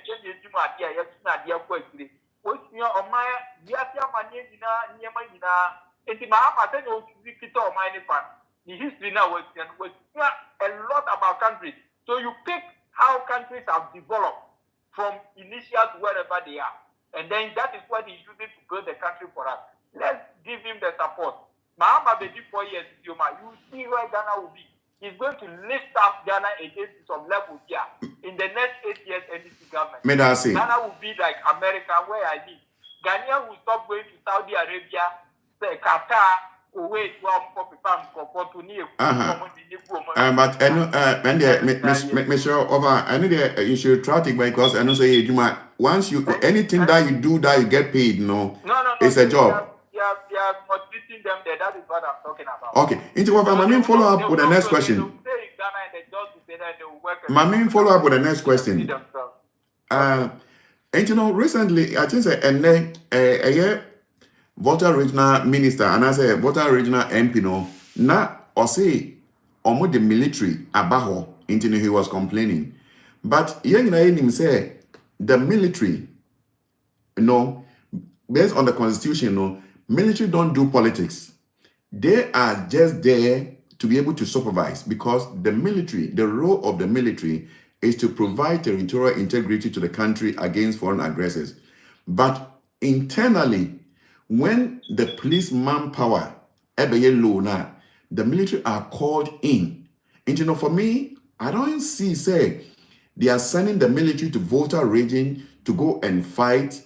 my dear, yes, my dear, quickly. What's your Omaya, Yasia Manina, Niamanina, and the Mahama said, oh, Victor, my fan. The history now was a lot about countries. So you pick how countries have developed from initial to wherever they are. And then that is what he's using to build the country for us. Let's give him the support. Mahama Bedi 4 years, you see where Ghana will be. He's going to lift up Ghana against some level here. In the next 8 years, NDC government. Ghana will be like America, where I live. Ghana will stop going to Saudi Arabia, Qatar, Kuwait, but Mr. Over, I know that you should try to because I know say you might once you anything that you do that you get paid, no, it's a job. You are not treating them there. That is what I'm talking about. Okay, into what I mean, follow up with the next question. My main follow up with the next question. And recently, I think and then a year voter regional minister and I say voter regional MP no na or say almost the military abaho into he was complaining. But young him say the military, based on the constitution, military don't do politics. They are just there to be able to supervise because the military, the role of the military is to provide territorial integrity to the country against foreign aggressors. But internally, when the police manpower low now, the military are called in. And for me, I don't see say they are sending the military to voter region to go and fight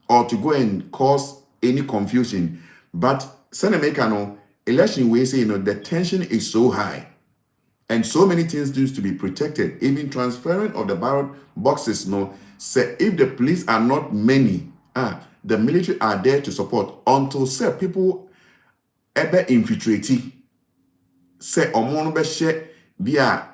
or to go and cause any confusion. But Senemekano, election we say, the tension is so high. And so many things need to be protected. Even transferring of the ballot boxes, say if the police are not many, the military are there to support until say people ever infiltrate. Say omono be share bia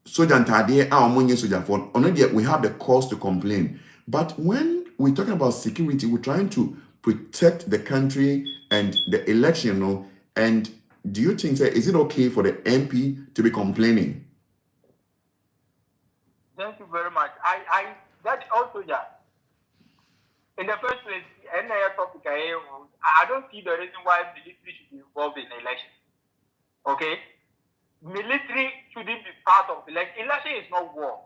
soldier ntade omonye soldier for we have the cause to complain. But when we're talking about security, we're trying to protect the country and the election, and do you think that is it okay for the MP to be complaining? Thank you very much. I that also, yeah. In the first place, any topic I don't see the reason why military should be involved in election. Okay? Military shouldn't be part of election. Election is not war.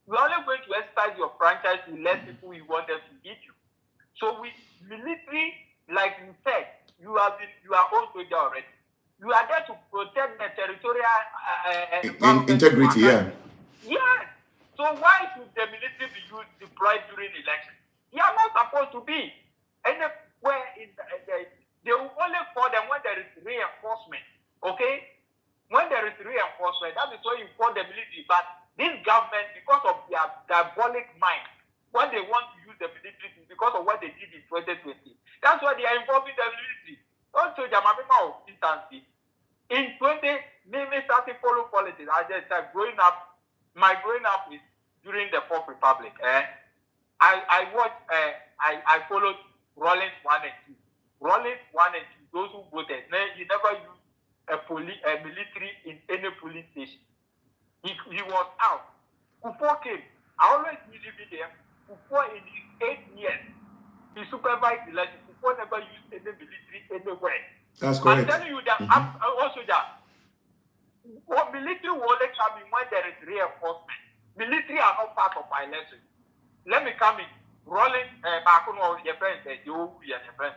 We're only going to exercise your franchise to let people you want them to beat you. So with military, like you said, you are also there already. You are there to protect the territorial integrity, yeah. Yes. So why should the military be deployed during election? They are not supposed to be. Anywhere they will only call them when there is reinforcement. Okay? When there is reinforcement, that is why you call the military. But this government, because of their diabolic mind, when they want to use the military, because of what they did in 2020, that's why they are involving the military. Also, Jamaica instance, in 20, me started following politics. I just started growing up. My growing up is during the Fourth Republic. I watched. I followed Rawlings 1 and 2. Rawlings 1 and 2. Those who voted, you never used a military in any police station. He was out. Kufuor came. I always knew him there. Kufuor in his 8 years, he supervised the election. Kufuor never used any military anywhere. That's correct. I'm telling you that also that what military will only come in when there is reinforcement. Military are not part of my election. Let me come in. Rolling your friends, your friends.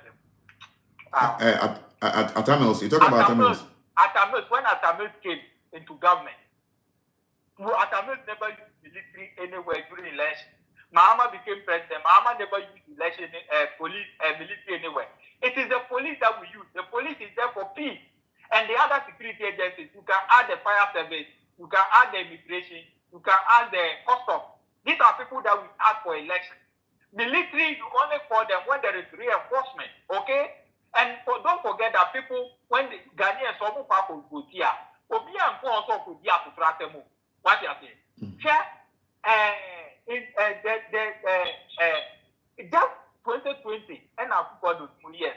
Atamils, you talk about Atamils. Atamils, when Atamils came into government, Atamils never used military anywhere during election. Mahama became president. Mahama never used election, military anywhere. It is the police that we use. The police is there for peace. And the other security agencies, you can add the fire service, you can add the immigration, you can add the customs. These are people that we add for election. Military, you only call them when there is reinforcement, okay? And don't forget that people, when the Ghanaians also pass on Gotia, Obi and also Gotia to track them. What you are saying? Just 2020, and our people do years,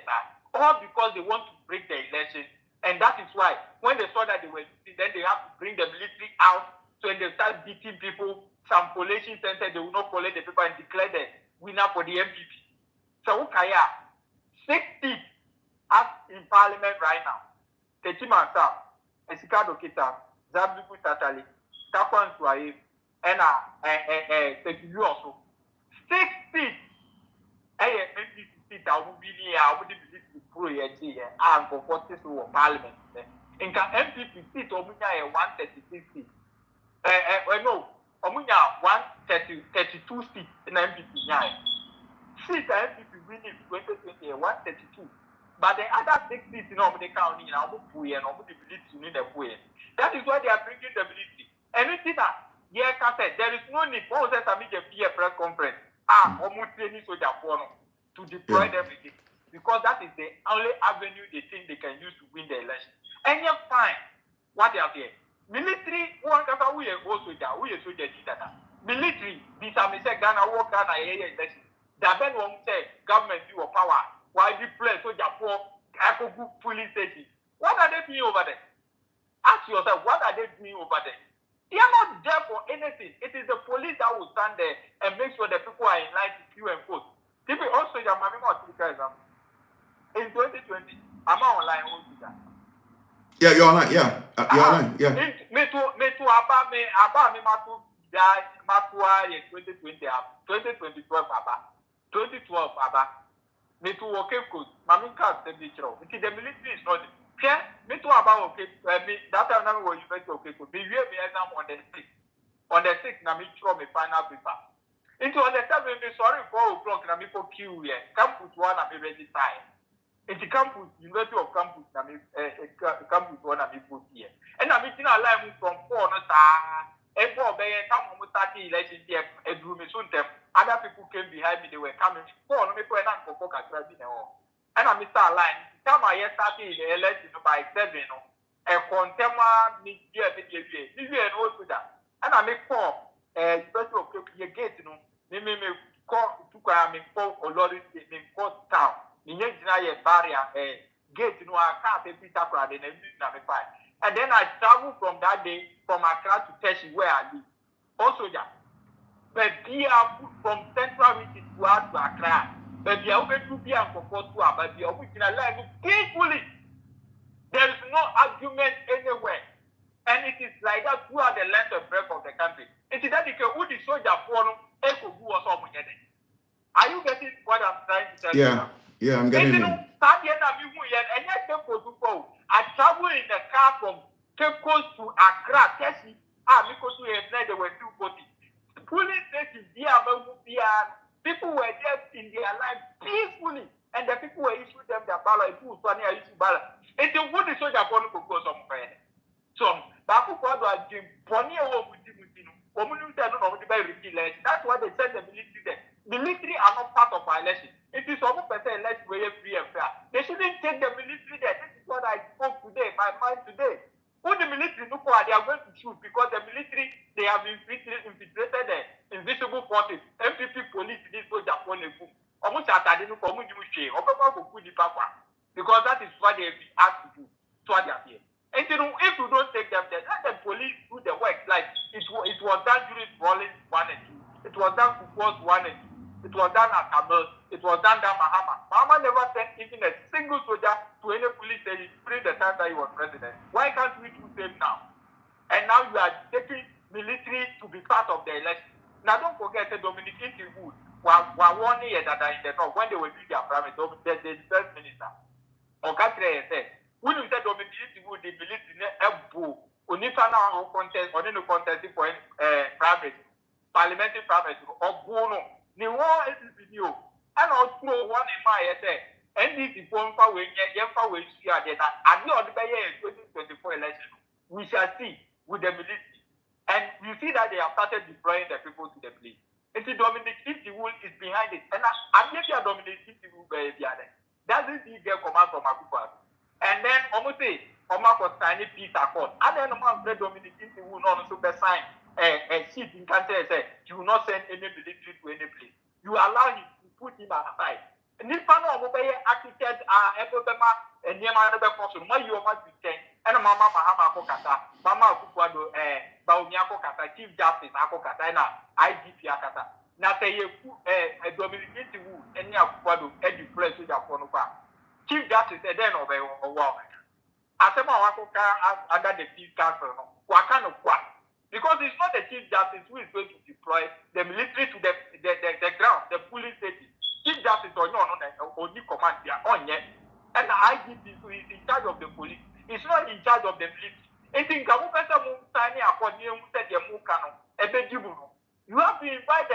all because they want to break the election. And that is why, when they saw that they were losing, then they have to bring the military out. So when they start beating people, some collation center, they will not collect the people and declare the winner for the MPP. So, Ukaya, 6 seats as in Parliament right now. Techimansa, Esikado Kita, Zabliku Tatali, Takwan Suaye, and Tekiyu also. 6 seats. MPP seats are really pro and for 40 to Parliament. In MPP seat, Omunya 136 seats. No, Omunya 132 seats in MPP. Seats MPP winning 2020 132. But the other 6 seats in the county now, that is why they are bringing the military. Anything that there is no need for us to be a press conference. To deploy them again. Because that is the only avenue they think they can use to win the election. And you're fine. What they are there. Military, we are also there. We are soldier. military, this I say Ghana, war Ghana, election. That then one say government you power. Why you play so Japan, Echo police station? What are they doing over there? Ask yourself, what are they doing over there? They are not there for anything. It is the police that will stand there and make sure that people are in line to queue and vote. People also, your mommy want to example. In 2020, I'm online also that. Yeah, you're online. Yeah, you're online. Yeah. Me too. About me, matu die, matua in 2020, 2012 about 2012 about. Me too. Okay, good. Mami can't say the truth. It is the military is not. Yeah, me too about okay. Me that time now we university okay. So me exam on the 6th. On the 6th, na me throw me final paper. Into on the 7th, me sorry 4 o'clock na me for queue here. Campus 1 na me ready time. Into campus, University of Campus na me campus 1 na me put here. And na me tina line from 4 no sa. Every obey come on start the election here. Edru me soon them. Other people came behind me. They were coming. 4 no me put na for focus right now. And I missed a line. Time I started the election by 7, a contema media. Also that. And I make 4, special your gate, me call to come in 4 or lorry, me call town. Me a barrier, gate, I can't be Peter Crowd and and then I travel from that day from Accra to Teshi where I live. Also that. But here from Central Region to Accra. But the open to be and for but the original line peacefully. There is no argument anywhere. And it is like that throughout the length and breadth of the country. It is that the soldier for echo who was on. Are you getting what I'm trying to tell you? Yeah, I'm getting it. I travel in the car from Cape Coast to Accra, Teshi. Because we have there were 240. Police station people were just in their life peacefully, and the people were issuing them their ballot. People were issuing ballot. It's a good soldier for go somewhere. So, that's why they that's why they send the military there. Military are not part of our election. It is almost election very free and fair. They shouldn't take the military there. This is what I spoke today, my mind today. Who the military look for, they are going to shoot because the military, they have infiltrated the invisible forces, MPP police, this soldier, almost at the because that is what they asked to do. So what they are here. And you know, if you don't take them there, let the police do the work. Like it was done during Rollins 1 and 2. It was done for Force 1 and 2. It was done at Kabul. It was done at Mahama. Mahama never sent even a single soldier to any police station during the time that he was president. Why can't we do the same now? And now you are taking military to be part of the election. Now don't forget the Dominican Wood were 1 year that are in the north when they were doing their private, the defense minister. Or Catherine said, when you said Dominican Wood, the military only now contest or no contest for private, parliamentary private or Bono. The war is video. And also one in my head. NDC form for when you are there. At the other year 2024 election, we shall see with the military. And you see that they have started deploying the people to the place. It's Dominic Wool is behind it. And I'm not sure Dominic Wool be there. Doesn't he get command from Akufa? And then almost say, Oma was signing peace accord. And then Dominic Wool not also sign a sheet in country say you will not send any military to any place. You allow him to put him aside. And if I know what architect Ebobema and Yamana Person, my you must be saying, and Mama Mahama Kokata, Mama Kukwado, Baumiako Kata, Chief Justice Akokata, IGP Akata. Now say a Dominican Wood, and Yakuado, Eddie Press with Yaponoka. Chief Justice, then obey a war. Asema Wakoka under the Peace Council, Wakano Kwa. Because it's not the Chief Justice who is going to deploy the military to the ground, the police station. Chief Justice or only command there on yet. And the IGP who is in charge of the police. It's not in charge of the military. You have to invite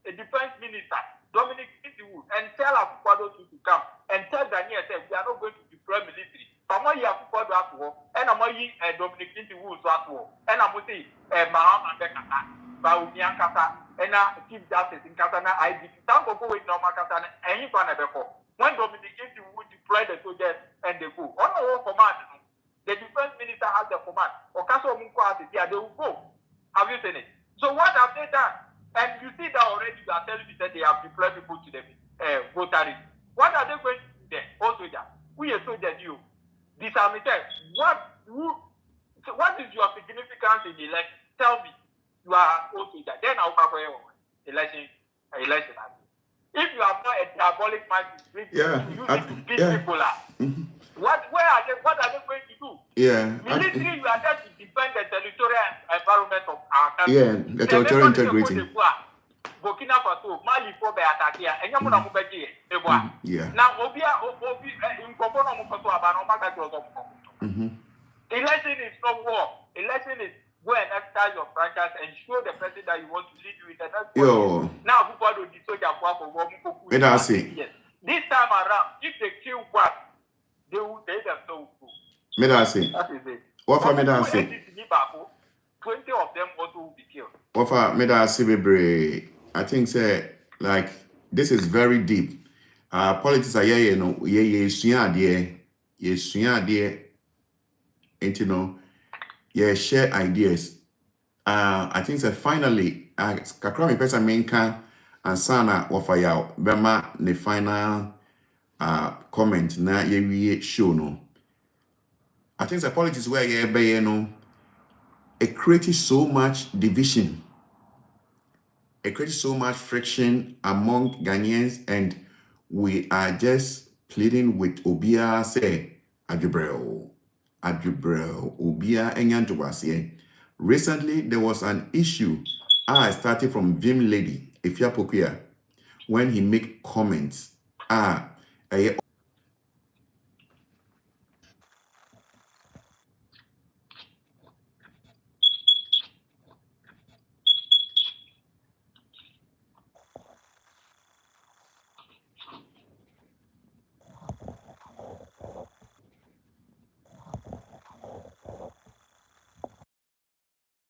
the defense minister, Dominic Wood, and tell Akufo to come and tell Daniel we are not going to deploy military. Pamoyi Akufo at war, and Amoyi Dominic Wood at war, and Amuti Mahama Bekata, Baumia Kata, and Chief Justice in Katana IGP. Some people with normal Katana, and you can before. When Dominic Wood deploy the soldiers and they go, on our command, the defense minister has the command. Okaso Munko has it, they will go. Have you seen it? So what have they done? And you see that already, you are telling me that they have deployed people to the voters. What are they going to do there? Also, we are soldiers, you. Disarmament. What is your significance in the election? Tell me. You are also there. Then I'll cover your election. If you have not a diabolic mind to bring you need to beat people up. What are they going to do? Military, you are there to defend the territorial environment of our country. The territorial integrity. Burkina Faso, Mali for be attack here. And you know now Obi in Kokono Mukoto Abano Maka. Election is not war. Election is go and exercise your franchise and show the president that you want to lead you in the next 4 years. Now people do the soldier for war. This time around, if they kill one, they will take themselves. That is it. What for me that say? 20 of them also will be killed. What for me that say, I think say like this is very deep. Politics are you know and you know share ideas. I think that finally kakra me person menka and sana Wofa Yaw bema the final comment na ye show no. I think the politics where you know it created so much division. It created so much friction among Ghanaians, and we are just pleading with Obia say Adjubrel, Obia Enyantuwasiye. Recently, there was an issue. I started from Vim Lady, Ifya Pokuya, when he make comments.